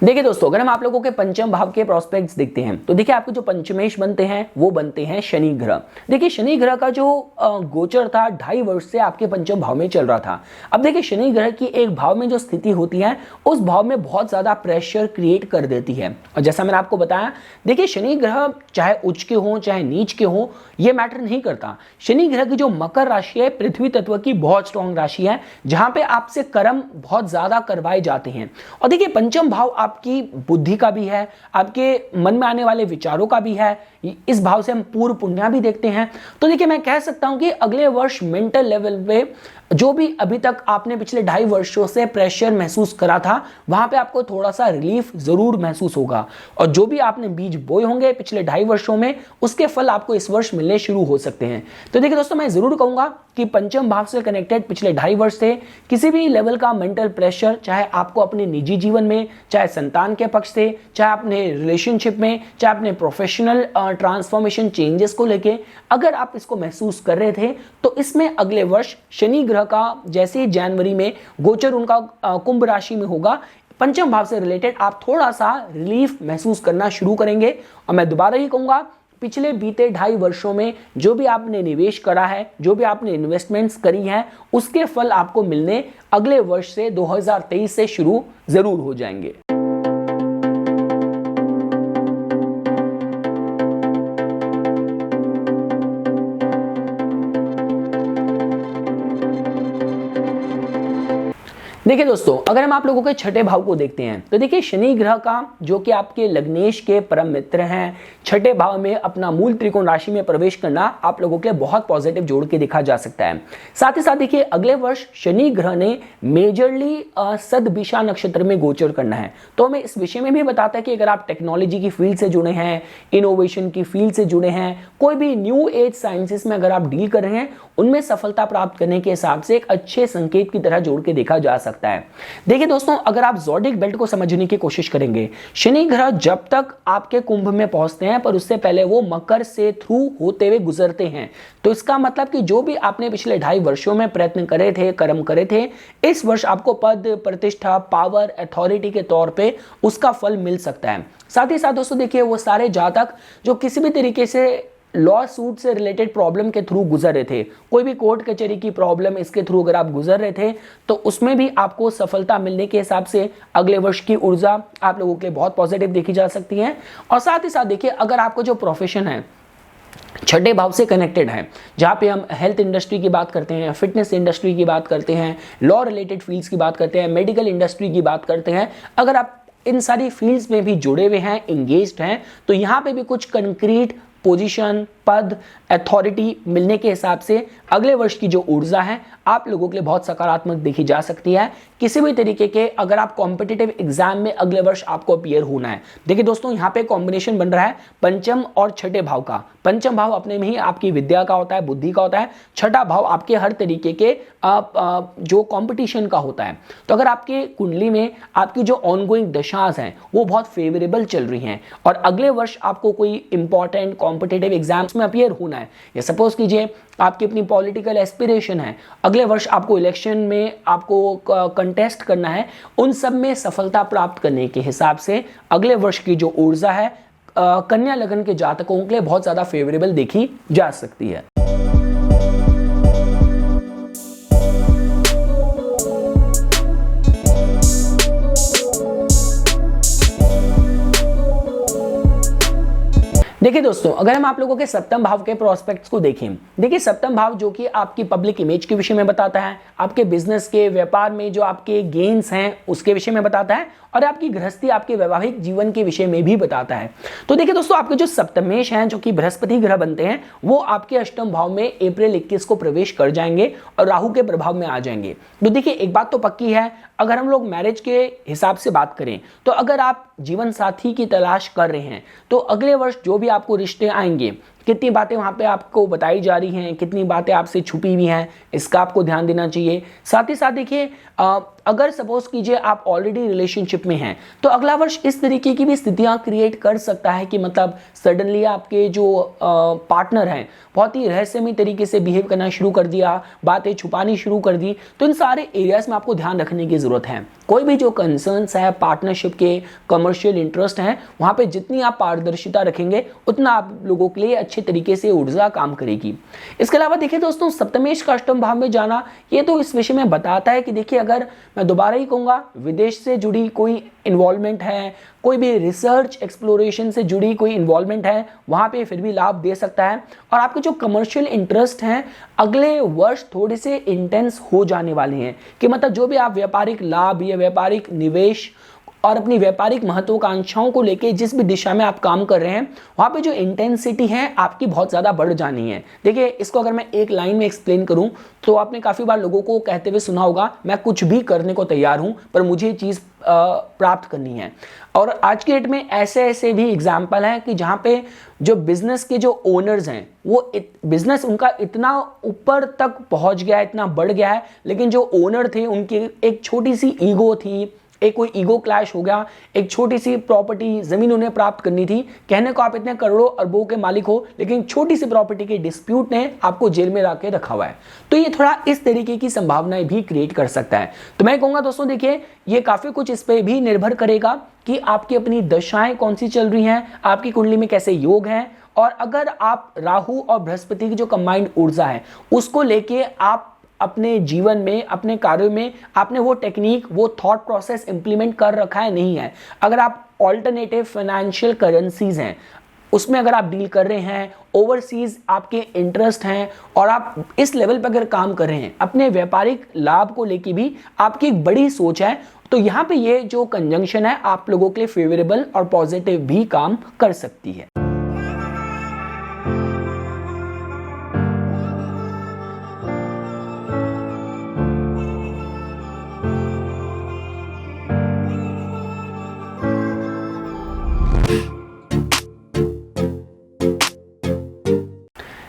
देखिए दोस्तों, अगर हम आप लोगों के पंचम भाव के प्रोस्पेक्ट्स देखते हैं तो देखिए आपके जो पंचमेश बनते हैं वो बनते हैं शनि ग्रह। देखिए शनि ग्रह का जो गोचर था 2.5 वर्ष से आपके पंचम भाव में चल रहा था। अब देखिए शनि ग्रह की एक भाव में जो स्थिति होती है उस भाव में बहुत ज्यादा प्रेशर क्रिएट कर देती है। और जैसा मैंने आपको बताया, देखिए शनि ग्रह चाहे उच्च के हो चाहे नीच के हो ये मैटर नहीं करता। शनि ग्रह की जो मकर राशि है पृथ्वी तत्व की बहुत स्ट्रॉन्ग राशि है, जहां पे आपसे कर्म बहुत ज्यादा करवाए जाते हैं। और देखिए पंचम भाव आपकी बुद्धि का भी है, आपके मन में आने वाले विचारों का भी है। इस भाव से हम पूर्व पुण्य भी देखते हैं। तो देखिए मैं कह सकता हूं कि अगले वर्ष मेंटल लेवल पे जो भी अभी तक आपने पिछले 2.5 वर्षों से प्रेशर महसूस करा था वहां पे आपको थोड़ा सा रिलीफ जरूर महसूस होगा। और जो भी आपने बीज बोए होंगे पिछले 2.5 वर्षों में उसके फल आपको इस वर्ष मिलने शुरू हो सकते हैं। तो देखिए दोस्तों, मैं जरूर कहूंगा कि पंचम भाव से कनेक्टेड पिछले 2.5 वर्ष से किसी भी लेवल का मेंटल प्रेशर, चाहे आपको अपने निजी जीवन में, चाहे संतान के पक्ष से, चाहे अपने रिलेशनशिप में, चाहे अपने प्रोफेशनल ट्रांसफॉर्मेशन चेंजेस को लेके अगर आप इसको महसूस कर रहे थे तो इसमें अगले वर्ष शनि ग्रह का जैसे ही जनवरी में गोचर उनका कुंभ राशि में होगा, पंचम भाव से रिलेटेड आप थोड़ा सा रिलीफ महसूस करना शुरू करेंगे। और मैं दोबारा ही कहूंगा, पिछले बीते 2.5 वर्षों में जो भी आपने निवेश करा है, जो भी आपने इन्वेस्टमेंट्स करी हैं, उसके फल आपको मिलने अगले वर्ष से 2023 से शुरू जरूर हो जाएंगे। देखिए दोस्तों, अगर हम आप लोगों के छठे भाव को देखते हैं तो देखिए शनि ग्रह का जो कि आपके लग्नेश के परम मित्र हैं, छठे भाव में अपना मूल त्रिकोण राशि में प्रवेश करना आप लोगों के लिए बहुत पॉजिटिव जोड़ के देखा जा सकता है। साथ ही साथ देखिए अगले वर्ष शनि ग्रह ने मेजरली सदभिषा नक्षत्र में गोचर करना है। तो हमें इस विषय में भी बताता है कि अगर आप टेक्नोलॉजी की फील्ड से जुड़े हैं, इनोवेशन की फील्ड से जुड़े हैं, कोई भी न्यू एज साइंसेस में अगर आप डील कर रहे हैं, उनमें सफलता प्राप्त करने के हिसाब से एक अच्छे संकेत की तरह जोड़ के देखा जा सकता है। देखिए दोस्तों, अगर आप ज़ोडिक बेल्ट को समझने की कोशिश करेंगे, शनि ग्रह जब तक आपके कुंभ में पहुंचते हैं पर उससे पहले वो मकर से थ्रू होते हुए गुजरते हैं। तो इसका मतलब कि जो भी आपने पिछले 2.5 वर्षों में प्रयत्न करे थे, कर्म करे थे, इस वर्ष आपको पद, प्रतिष्ठा, पावर, अथॉरिटी के तौर पे उसका फल मिल सकता है। साथ ही साथ दोस्तों देखिए वो सारे जातक जो किसी भी तरीके से लॉ सूट से रिलेटेड प्रॉब्लम के थ्रू गुजर रहे थे, कोई भी कोर्ट कचहरी की प्रॉब्लम इसके थ्रू अगर आप गुजर रहे थे तो उसमें भी आपको सफलता मिलने के हिसाब से अगले वर्ष की ऊर्जा आप लोगों के लिए बहुत पॉजिटिव देखी जा सकती है। और साथ ही साथ देखिए अगर आपका जो प्रोफेशन है छठे भाव से कनेक्टेड है, जहां पे हम हेल्थ इंडस्ट्री की बात करते हैं, फिटनेस इंडस्ट्री की बात करते हैं, लॉ रिलेटेड फील्ड्स की बात करते हैं, मेडिकल इंडस्ट्री की बात करते हैं, अगर आप इन सारी फील्ड्स में भी जुड़े हुए हैं, इंगेज्ड हैं, तो यहाँ पे भी कुछ कंक्रीट पोजीशन, पद, अथॉरिटी मिलने के हिसाब से अगले वर्ष की जो ऊर्जा है आप लोगों के लिए बहुत सकारात्मक देखी जा सकती है। किसी भी तरीके के अगर आप कॉम्पिटिटिव एग्जाम में अगले वर्ष आपको अपीयर होना है, देखिए दोस्तों यहाँ पे कॉम्बिनेशन बन रहा है पंचम और छठे भाव का। पंचम भाव अपने में ही आपकी विद्या का होता है, बुद्धि का होता है, छठा भाव आपके हर तरीके के जो कॉम्पिटिशन का होता है। तो अगर आपके कुंडली में आपकी जो ऑनगोइंग दशाएं हैं वो बहुत फेवरेबल चल रही हैं और अगले वर्ष आपको कोई इंपॉर्टेंट कॉम्पिटिटिव एग्जाम्स में अपीयर होना है, या सपोज कीजिए आपकी अपनी पॉलिटिकल एस्पिरेशन है, अगले वर्ष आपको इलेक्शन में आपको कंटेस्ट करना है, उन सब में सफलता प्राप्त करने के हिसाब से अगले वर्ष की जो ऊर्जा है कन्या लगन के जातकों के लिए बहुत ज्यादा फेवरेबल देखी जा सकती है। देखिए दोस्तों, अगर हम आप लोगों के सप्तम भाव के प्रोस्पेक्ट्स को देखें, देखिए सप्तम भाव जो कि आपकी पब्लिक इमेज के विषय में बताता है, आपके बिजनेस के व्यापार में जो आपके गेन्स हैं उसके विषय में बताता है और आपकी गृहस्थी, आपके वैवाहिक जीवन के विषय में भी बताता है। तो देखिए दोस्तों, आपके जो सप्तमेश हैं जो कि बृहस्पति ग्रह बनते हैं वो आपके अष्टम भाव में अप्रैल 21 को प्रवेश कर जाएंगे और राहु के प्रभाव में आ जाएंगे। तो देखिए एक बात तो पक्की है, अगर हम लोग मैरिज के हिसाब से बात करें तो अगर आप जीवन साथी की तलाश कर रहे हैं तो अगले वर्ष जो भी आपको रिश्ते आएंगे कितनी बातें वहाँ पे आपको बताई जा रही हैं, कितनी बातें आपसे छुपी हुई हैं, इसका आपको ध्यान देना चाहिए। साथ ही साथ देखिए अगर सपोज कीजिए आप ऑलरेडी रिलेशनशिप में हैं तो अगला वर्ष इस तरीके की भी स्थितियां क्रिएट कर सकता है कि मतलब सडनली आपके जो पार्टनर हैं बहुत ही रहस्यमय तरीके से बिहेव करना शुरू कर दिया, बातें छुपानी शुरू कर दी। तो इन सारे एरियाज में आपको ध्यान रखने की जरूरत है। कोई भी जो कंसर्न्स है, पार्टनरशिप के कमर्शियल इंटरेस्ट हैं, वहां पे जितनी आप पारदर्शिता रखेंगे उतना आप लोगों के लिए अच्छे तरीके से ऊर्जा काम करेगी। इसके अलावा देखिए दोस्तों, सप्तमेश का अष्टम भाव में जाना ये तो इस विषय में बताता है कि देखिए अगर मैं दोबारा ही कहूंगा विदेश से जुड़ी कोई इन्वॉल्वमेंट है, कोई भी रिसर्च एक्सप्लोरेशन से जुड़ी कोई इन्वॉल्वमेंट है, वहां पे फिर भी लाभ दे सकता है। और आपके जो कमर्शियल इंटरेस्ट हैं अगले वर्ष थोड़े से इंटेंस हो जाने वाले हैं कि मतलब जो भी आप व्यापारिक लाभ या व्यापारिक निवेश और अपनी व्यापारिक महत्वाकांक्षाओं को लेके जिस भी दिशा में आप काम कर रहे हैं वहां पे जो इंटेंसिटी है आपकी बहुत ज़्यादा बढ़ जानी है। देखिए इसको अगर मैं एक लाइन में एक्सप्लेन करूं तो आपने काफ़ी बार लोगों को कहते हुए सुना होगा, मैं कुछ भी करने को तैयार हूं पर मुझे ये चीज़ प्राप्त करनी है। और आज के डेट में ऐसे ऐसे भी एग्जाम्पल हैं कि जहाँ पे जो बिजनेस के जो ओनर्स हैं वो बिजनेस उनका इतना ऊपर तक पहुँच गया है, इतना बढ़ गया है, लेकिन जो ओनर थे उनकी एक छोटी सी ईगो थी, एक कोई ईगो क्लैश हो गया, एक छोटी सी प्रॉपर्टी जमीन उन्हें प्राप्त करनी थी। कहने को आप इतने करोड़ों अरबों के मालिक हो लेकिन छोटी सी प्रॉपर्टी के डिस्प्यूट ने आपको जेल में रख के रखा हुआ है। तो ये थोड़ा इस तरीके की संभावनाएं भी क्रिएट कर सकता है। तो मैं कहूंगा दोस्तों देखिए ये काफी कुछ इस पे भी निर्भर करेगा कि आपकी अपनी दशाएं कौन सी चल रही हैं, आपकी कुंडली में कैसे योग हैं, और अगर आप राहु और बृहस्पति की जो कंबाइंड ऊर्जा है उसको लेके आप अपने जीवन में, अपने कार्यों में आपने वो टेक्निक, वो थॉट प्रोसेस इंप्लीमेंट कर रखा है नहीं है। अगर आप ऑल्टरनेटिव फाइनेंशियल करेंसीज हैं उसमें अगर आप डील कर रहे हैं, ओवरसीज आपके इंटरेस्ट हैं और आप इस लेवल पर अगर काम कर रहे हैं, अपने व्यापारिक लाभ को लेके भी आपकी एक बड़ी सोच है, तो यहाँ पे ये जो कंजंक्शन है आप लोगों के लिए फेवरेबल और पॉजिटिव भी काम कर सकती है।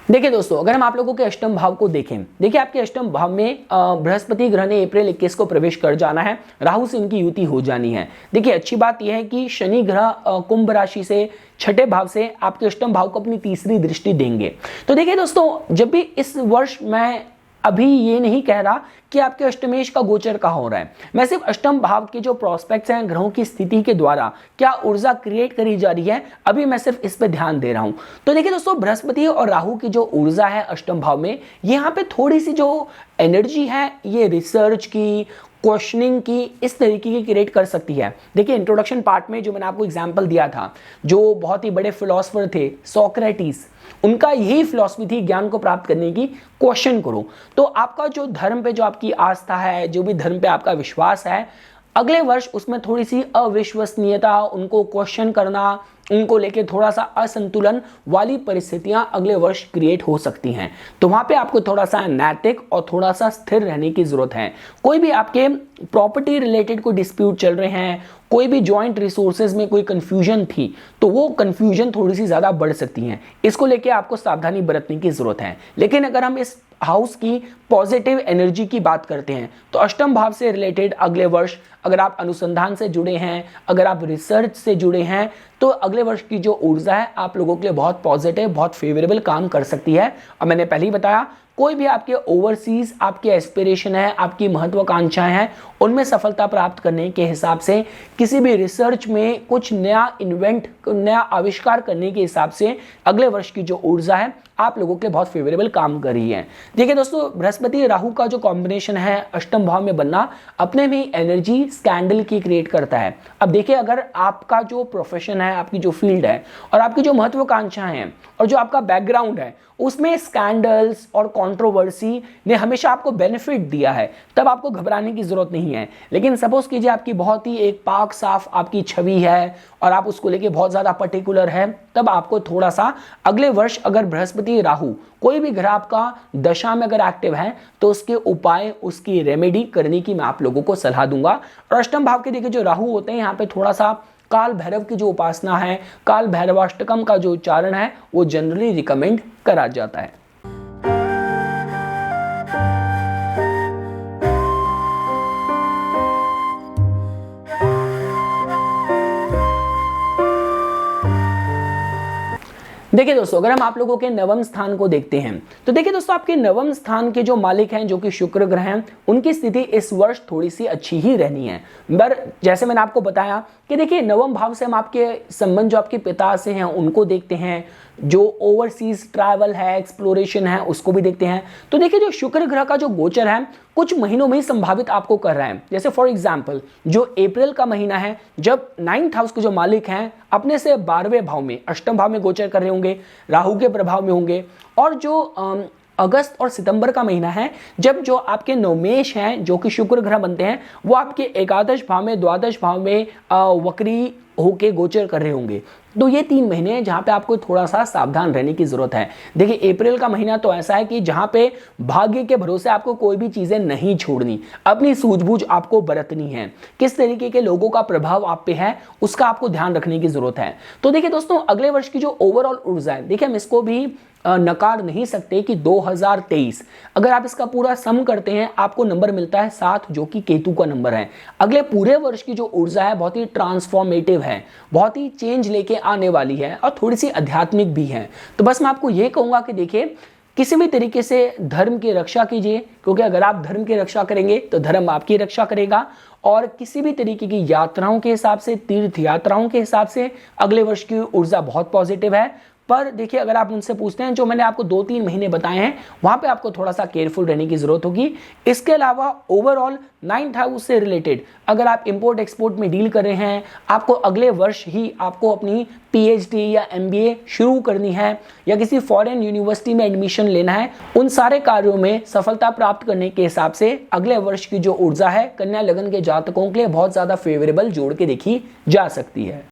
देखिए दोस्तों अगर हम आप लोगों के अष्टम भाव को देखें, देखिए आपके अष्टम भाव में बृहस्पति ग्रह ने अप्रैल 21 को प्रवेश कर जाना है, राहु से उनकी युति हो जानी है। देखिए अच्छी बात यह है कि शनि ग्रह कुंभ राशि से छठे भाव से आपके अष्टम भाव को अपनी तीसरी दृष्टि देंगे। तो देखिए दोस्तों जब भी इस वर्ष मैं अभी ये नहीं कह रहा कि आपके अष्टमेश का गोचर कहाँ हो रहा है, मैं सिर्फ अष्टम भाव के जो प्रोस्पेक्ट्स हैं ग्रहों की स्थिति के द्वारा क्या ऊर्जा क्रिएट करी जा रही है अभी मैं सिर्फ इस पे ध्यान दे रहा हूं। तो देखिए दोस्तों बृहस्पति और राहु की जो ऊर्जा है अष्टम भाव में, यहाँ पे थोड़ी सी जो एनर्जी है ये रिसर्च की, क्वेश्चनिंग की, इस तरीके की क्रिएट कर सकती है। देखिए इंट्रोडक्शन पार्ट में जो मैंने आपको एग्जांपल दिया था, जो बहुत ही बड़े फिलोसोफर थे सोक्रेटिस, उनका यही फिलॉसफी थी ज्ञान को प्राप्त करने की, क्वेश्चन करो। तो आपका जो धर्म पे जो आपकी आस्था है, जो भी धर्म पे आपका विश्वास है, अगले वर्ष उसमें थोड़ी सी अविश्वसनीयता, उनको क्वेश्चन करना, उनको लेके थोड़ा सा असंतुलन वाली परिस्थितियां अगले वर्ष क्रिएट हो सकती हैं। तो वहां पे आपको थोड़ा सा नैतिक और थोड़ा सा स्थिर रहने की जरूरत है। कोई भी आपके प्रॉपर्टी रिलेटेड कोई डिस्प्यूट चल रहे हैं, कोई भी जॉइंट रिसोर्सेज में कोई कंफ्यूजन थी, तो वो कंफ्यूजन थोड़ी सी ज्यादा बढ़ सकती हैं। इसको लेके आपको सावधानी बरतने की जरूरत है। लेकिन अगर हम इस हाउस की पॉजिटिव एनर्जी की बात करते हैं तो अष्टम भाव से रिलेटेड अगले वर्ष अगर आप अनुसंधान से जुड़े हैं, अगर आप रिसर्च से जुड़े हैं, तो अगले वर्ष की जो ऊर्जा है आप लोगों के लिए बहुत पॉजिटिव, बहुत फेवरेबल काम कर सकती है। और मैंने पहले ही बताया कोई भी आपके ओवरसीज आपके एस्पिरेशन है, आपकी महत्वाकांक्षाएं हैं, उनमें सफलता प्राप्त करने के हिसाब से, किसी भी रिसर्च में कुछ नया इन्वेंट, नया आविष्कार करने के हिसाब से अगले वर्ष की जो ऊर्जा है आप लोगों के लिए बहुत फेवरेबल काम कर रही है। देखिए दोस्तों बृहस्पति राहु का जो कॉम्बिनेशन है अष्टम भाव में बनना अपने में एनर्जी स्कैंडल की क्रिएट करता है। अब देखिए अगर आपका जो प्रोफेशन है, आपकी जो फील्ड है और आपकी जो महत्वाकांक्षाएं हैं और जो आपका बैकग्राउंड है उसमें स्कैंडल्स और कंट्रोवर्सी ने हमेशा आपको बेनिफिट दिया है, तब आपको घबराने की जरूरत नहीं है। लेकिन सपोज कीजिए आपकी बहुत ही एक पाक साफ आपकी छवि है और आप उसको लेके बहुत ज्यादा पर्टिकुलर है, तब आपको थोड़ा सा अगले वर्ष अगर बृहस्पति राहु कोई भी ग्रह आपका दशा में अगर एक्टिव है तो उसके उपाय, उसकी रेमेडी करने की मैं आप लोगों को सलाह दूंगा। और अष्टम भाव के देखिए जो राहु होते हैं यहाँ पे थोड़ा सा काल भैरव की जो उपासना है, काल भैरवाष्टकम का जो उच्चारण है, वो जनरली रिकमेंड करा जाता है। देखिए दोस्तों, अगर हम आप लोगों के नवम स्थान को देखते हैं तो देखिए दोस्तों, आपके नवम स्थान के जो मालिक हैं, जो कि शुक्र ग्रह हैं, उनकी स्थिति इस वर्ष थोड़ी सी अच्छी ही रहनी है। पर जैसे मैंने आपको बताया कि देखिए, नवम भाव से हम आपके संबंध जो आपके पिता से हैं उनको देखते हैं, जो ओवरसीज ट्रैवल है, एक्सप्लोरेशन है, उसको भी देखते हैं। तो देखिए, जो शुक्र ग्रह का जो गोचर है कुछ महीनों में ही संभावित आपको कर रहा है। जैसे फॉर एग्जांपल जो अप्रैल का महीना है, जब 9th हाउस के जो मालिक हैं अपने से 12वें भाव में, अष्टम भाव में गोचर कर रहे होंगे, राहु के प्रभाव में होंगे। और जो अगस्त और सितंबर का महीना है, जब जो आपके नवमेश हैं, जो कि शुक्र ग्रह बनते हैं, वो आपके एकादश भाव में, द्वादश भाव में वक्री होके गोचर कर रहे होंगे। तो ये 3 महीने हैं जहां पे आपको थोड़ा सा सावधान रहने की जरूरत है। देखिए, अप्रैल का महीना तो ऐसा है कि जहां पे भाग्य के भरोसे आपको कोई भी चीजें नहीं छोड़नी, अपनी सूझबूझ आपको बरतनी है, किस तरीके के लोगों का प्रभाव आप पे है उसका आपको ध्यान रखने की जरूरत है। तो देखिए दोस्तों, अगले वर्ष की जो ओवरऑल ऊर्जा है, देखिए हम इसको भी नकार नहीं सकते कि 2023 अगर आप इसका पूरा सम करते हैं, आपको नंबर मिलता है 7, जो कि केतु का नंबर है। अगले पूरे वर्ष की जो ऊर्जा है बहुत ही ट्रांसफॉर्मेटिव है, बहुत ही चेंज लेके आने वाली है और थोड़ी सी आध्यात्मिक भी है। तो बस मैं आपको यह कहूंगा कि देखिए, किसी भी तरीके से धर्म की रक्षा कीजिए, क्योंकि अगर आप धर्म की रक्षा करेंगे तो धर्म आपकी रक्षा करेगा। और किसी भी तरीके की यात्राओं के हिसाब से, तीर्थ यात्राओं के हिसाब से अगले वर्ष की ऊर्जा बहुत पॉजिटिव है। पर देखिए, अगर आप उनसे पूछते हैं, जो मैंने आपको 2-3 महीने बताए हैं, वहां पे आपको थोड़ा सा केयरफुल रहने की जरूरत होगी। इसके अलावा ओवरऑल 9th हाउस से रिलेटेड अगर आप इंपोर्ट एक्सपोर्ट में डील कर रहे हैं, आपको अगले वर्ष ही आपको अपनी PhD या MBA शुरू करनी है, या किसी फॉरेन यूनिवर्सिटी में एडमिशन लेना है, उन सारे कार्यों में सफलता प्राप्त करने के हिसाब से अगले वर्ष की जो ऊर्जा है कन्या लगन के जातकों के लिए बहुत ज्यादा फेवरेबल जोड़ के देखी जा सकती है।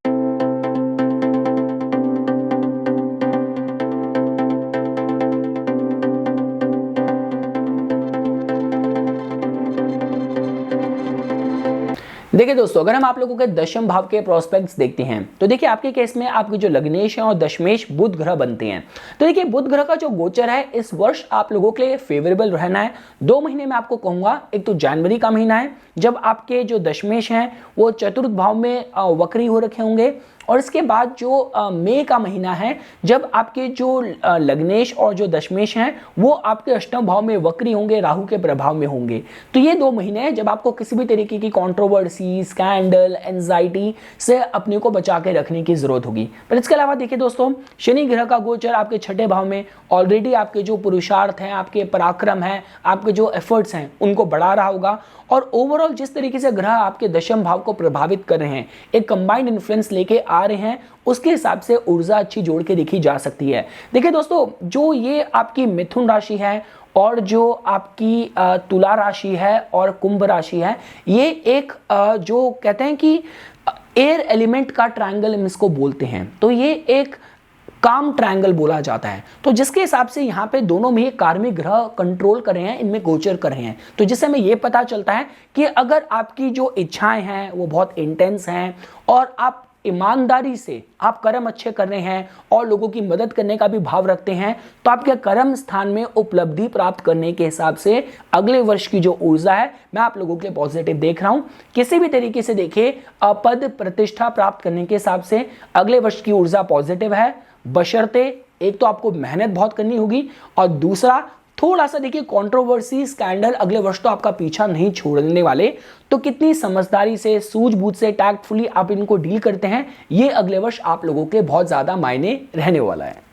देखिए दोस्तों, अगर हम आप लोगों के दशम भाव के प्रोस्पेक्ट्स देखते हैं तो देखिए, आपके केस में आपके जो लग्नेश हैं और दशमेश बुध ग्रह बनते हैं। तो देखिए, बुध ग्रह का जो गोचर है इस वर्ष आप लोगों के लिए फेवरेबल रहना है। 2 महीने में आपको कहूंगा, एक तो जनवरी का महीना है जब आपके जो दशमेश हैं वो चतुर्थ भाव में वक्री हो रखे होंगे, और इसके बाद जो मई का महीना है जब आपके जो लग्नेश और जो दशमेश हैं वो आपके अष्टम भाव में वक्री होंगे, राहु के प्रभाव में होंगे। तो ये 2 महीने हैं जब आपको किसी भी तरीके की कंट्रोवर्सी, स्कैंडल, एंजाइटी से अपने को बचा के रखने की जरूरत होगी। पर इसके अलावा देखिए दोस्तों, शनि ग्रह का गोचर आपके 6ठे भाव में ऑलरेडी आपके जो पुरुषार्थ हैं, आपके पराक्रम है, आपके जो एफर्ट्स हैं उनको बढ़ा रहा होगा। और ओवरऑल जिस तरीके से ग्रह आपके दशम भाव को प्रभावित कर रहे हैं, एक कंबाइंड इन्फ्लुएंस लेके आ रहे हैं, उसके हिसाब से ऊर्जा अच्छी जोड़ के देखी जा सकती है। देखिए दोस्तों, जो ये आपकी मिथुन राशि है और जो आपकी तुला राशि है और कुंभ राशि है, ये एक जो कहते हैं कि एयर एलिमेंट का ट्रायंगल हम इसको बोलते हैं। तो ये एक काम ट्रायंगल बोला जाता है। तो जिसके हिसाब से यहाँ पे दोनों में कार्मिक ग्रह कंट्रोल कर रहे हैं, इनमें गोचर कर रहे हैं। तो जिससे हमें ये पता चलता है कि अगर आपकी जो इच्छाएं हैं वो बहुत इंटेंस हैं और आप ईमानदारी से आप कर्म अच्छे कर रहे हैं और लोगों की मदद करने का भी भाव रखते हैं, तो आपके कर्म स्थान में उपलब्धि प्राप्त करने के हिसाब से अगले वर्ष की जो ऊर्जा है मैं आप लोगों के लिए पॉजिटिव देख रहा हूं। किसी भी तरीके से देखिए, पद प्रतिष्ठा प्राप्त करने के हिसाब से अगले वर्ष की ऊर्जा पॉजिटिव है, बशर्ते एक तो आपको मेहनत बहुत करनी होगी और दूसरा थोड़ा सा देखिए कंट्रोवर्सी, स्कैंडल अगले वर्ष तो आपका पीछा नहीं छोड़ने वाले। तो कितनी समझदारी से, सूझबूझ से, टैक्टफुली आप इनको डील करते हैं, ये अगले वर्ष आप लोगों के बहुत ज्यादा मायने रहने वाला है।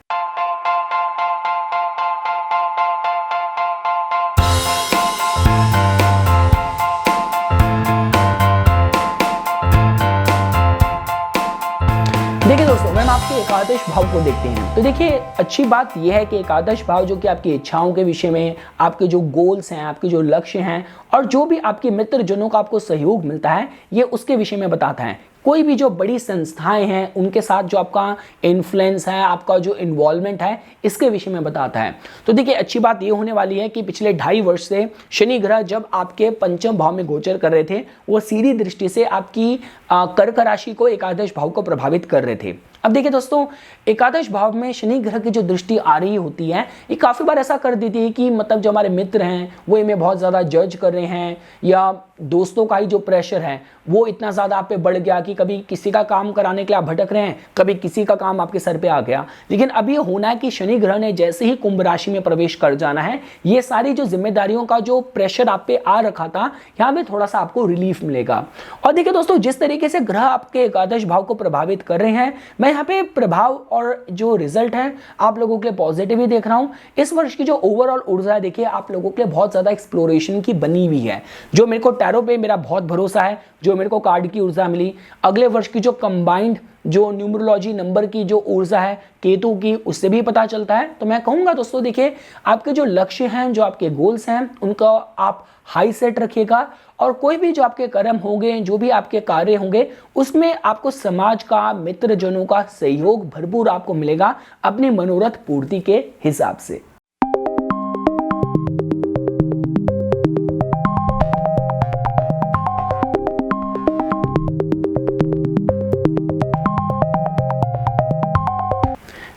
देखिए दोस्तों, अगर हम आपके एकादश भाव को देखते हैं तो देखिए, अच्छी बात यह है कि एकादश भाव जो कि आपकी इच्छाओं के विषय में, आपके जो गोल्स हैं, आपके जो लक्ष्य हैं और जो भी आपके मित्र जनों का आपको सहयोग मिलता है, ये उसके विषय में बताता है। कोई भी जो बड़ी संस्थाएं हैं उनके साथ जो आपका इन्फ्लुएंस है, आपका जो इन्वॉल्वमेंट है, इसके विषय में बताता है। तो देखिए अच्छी बात ये होने वाली है कि पिछले 2.5 वर्ष से शनि ग्रह जब आपके पंचम भाव में गोचर कर रहे थे, वो सीधी दृष्टि से आपकी कर्क राशि को, एकादश भाव को प्रभावित कर रहे थे। अब देखिए दोस्तों, एकादश भाव में शनि ग्रह की जो दृष्टि आ रही होती है, ये काफी बार ऐसा कर देती है कि मतलब जो हमारे मित्र हैं वो इन्हें बहुत ज्यादा जज कर रहे हैं, या दोस्तों का ही जो प्रेशर है वो इतना ज्यादा आप पे बढ़ गया कि कभी किसी का काम कराने के लिए आप भटक रहे हैं, कभी किसी का काम आपके सर पे आ गया। लेकिन अब ये होना है कि शनि ग्रह ने जैसे ही कुंभ राशि में प्रवेश कर जाना है, ये सारी जो जिम्मेदारियों का जो प्रेशर आप पे आ रखा था, यहाँ पे थोड़ा सा आपको रिलीफ मिलेगा। और देखिए दोस्तों, जिस तरीके से ग्रह आपके एकादश भाव को प्रभावित कर रहे हैं, मैं यहाँ पे प्रभाव और जो रिजल्ट है आप लोगों के लिए पॉजिटिव ही देख रहा हूं। इस वर्ष की जो ओवरऑल ऊर्जा है, देखिए आप लोगों के लिए बहुत ज्यादा एक्सप्लोरेशन की बनी हुई है। जो मेरे को टैरो पे मेरा बहुत भरोसा है, जो मेरे को कार्ड की ऊर्जा मिली, अगले वर्ष की जो कंबाइंड जो न्यूमरोलॉजी नंबर की जो ऊर्जा है केतु की, उससे भी पता चलता है। तो मैं कहूंगा दोस्तों, देखिए आपके जो लक्ष्य हैं, जो आपके गोल्स हैं, उनका आप हाई सेट रखिएगा, और कोई भी जो आपके कर्म होंगे, जो भी आपके कार्य होंगे, उसमें आपको समाज का, मित्रजनों का सहयोग भरपूर आपको मिलेगा अपनी मनोरथ पूर्ति के हिसाब से।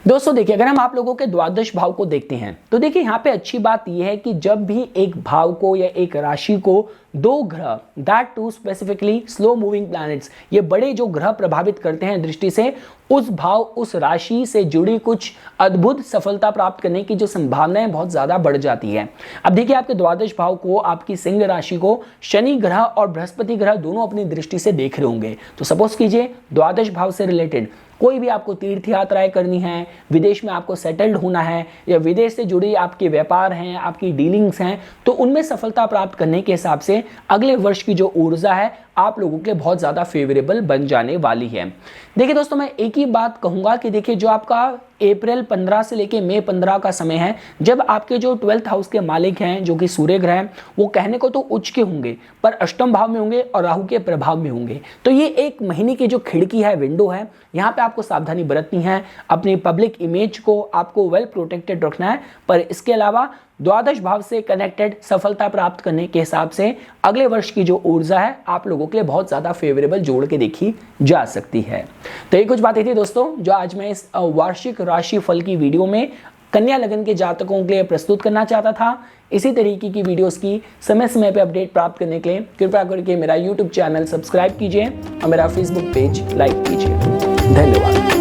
दोस्तों देखिए, अगर हम आप लोगों के द्वादश भाव को देखते हैं तो देखिए यहाँ पे अच्छी बात यह है कि जब भी एक भाव को या एक राशि को दो ग्रह, that too specifically slow moving planets, ये बड़े जो ग्रह प्रभावित करते हैं दृष्टि से, उस भाव, उस राशि से जुड़ी कुछ अद्भुत सफलता प्राप्त करने की जो संभावनाएं बहुत ज्यादा बढ़ जाती है। अब देखिए आपके द्वादश भाव को, आपकी सिंह राशि को शनि ग्रह और बृहस्पति ग्रह दोनों अपनी दृष्टि से देख रहे होंगे। तो सपोज कीजिए द्वादश भाव से रिलेटेड कोई भी आपको तीर्थ यात्राएं करनी है, विदेश में आपको सेटल्ड होना है, या विदेश से जुड़ी आपके व्यापार हैं, आपकी डीलिंग्स हैं, तो उनमें सफलता प्राप्त करने के हिसाब से अगले वर्ष की जो ऊर्जा है आप लोगों के बहुत ज्यादा फेवरेबल बन जाने वाली है। देखिए दोस्तों, मैं एक ही बात कहूंगा कि देखिए जो आपका अप्रैल 15 से लेके मई 15 का समय है, जब आपके जो 12th हाउस के मालिक हैं जो कि सूर्य ग्रह हैं, वो कहने को तो उच्च के होंगे पर अष्टम भाव में होंगे और राहु के प्रभाव में होंगे। तो ये एक महीने की जो खिड़की है, विंडो है, यहाँ पे आपको सावधानी बरतनी है, अपनी पब्लिक इमेज को आपको वेल प्रोटेक्टेड रखना है। पर इसके अलावा द्वादश भाव से कनेक्टेड सफलता प्राप्त करने के हिसाब से अगले वर्ष की जो ऊर्जा है आप लोगों के लिए बहुत ज्यादा फेवरेबल जोड़ के देखी जा सकती है। तो ये कुछ बातें थी दोस्तों जो आज मैं इस वार्षिक राशि फल की वीडियो में कन्या लगन के जातकों के लिए प्रस्तुत करना चाहता था। इसी तरीके की वीडियोस की समय समय पे अपडेट प्राप्त करने के लिए कृपया करके मेरा YouTube चैनल सब्सक्राइब कीजिए और मेरा Facebook पेज लाइक कीजिए। धन्यवाद।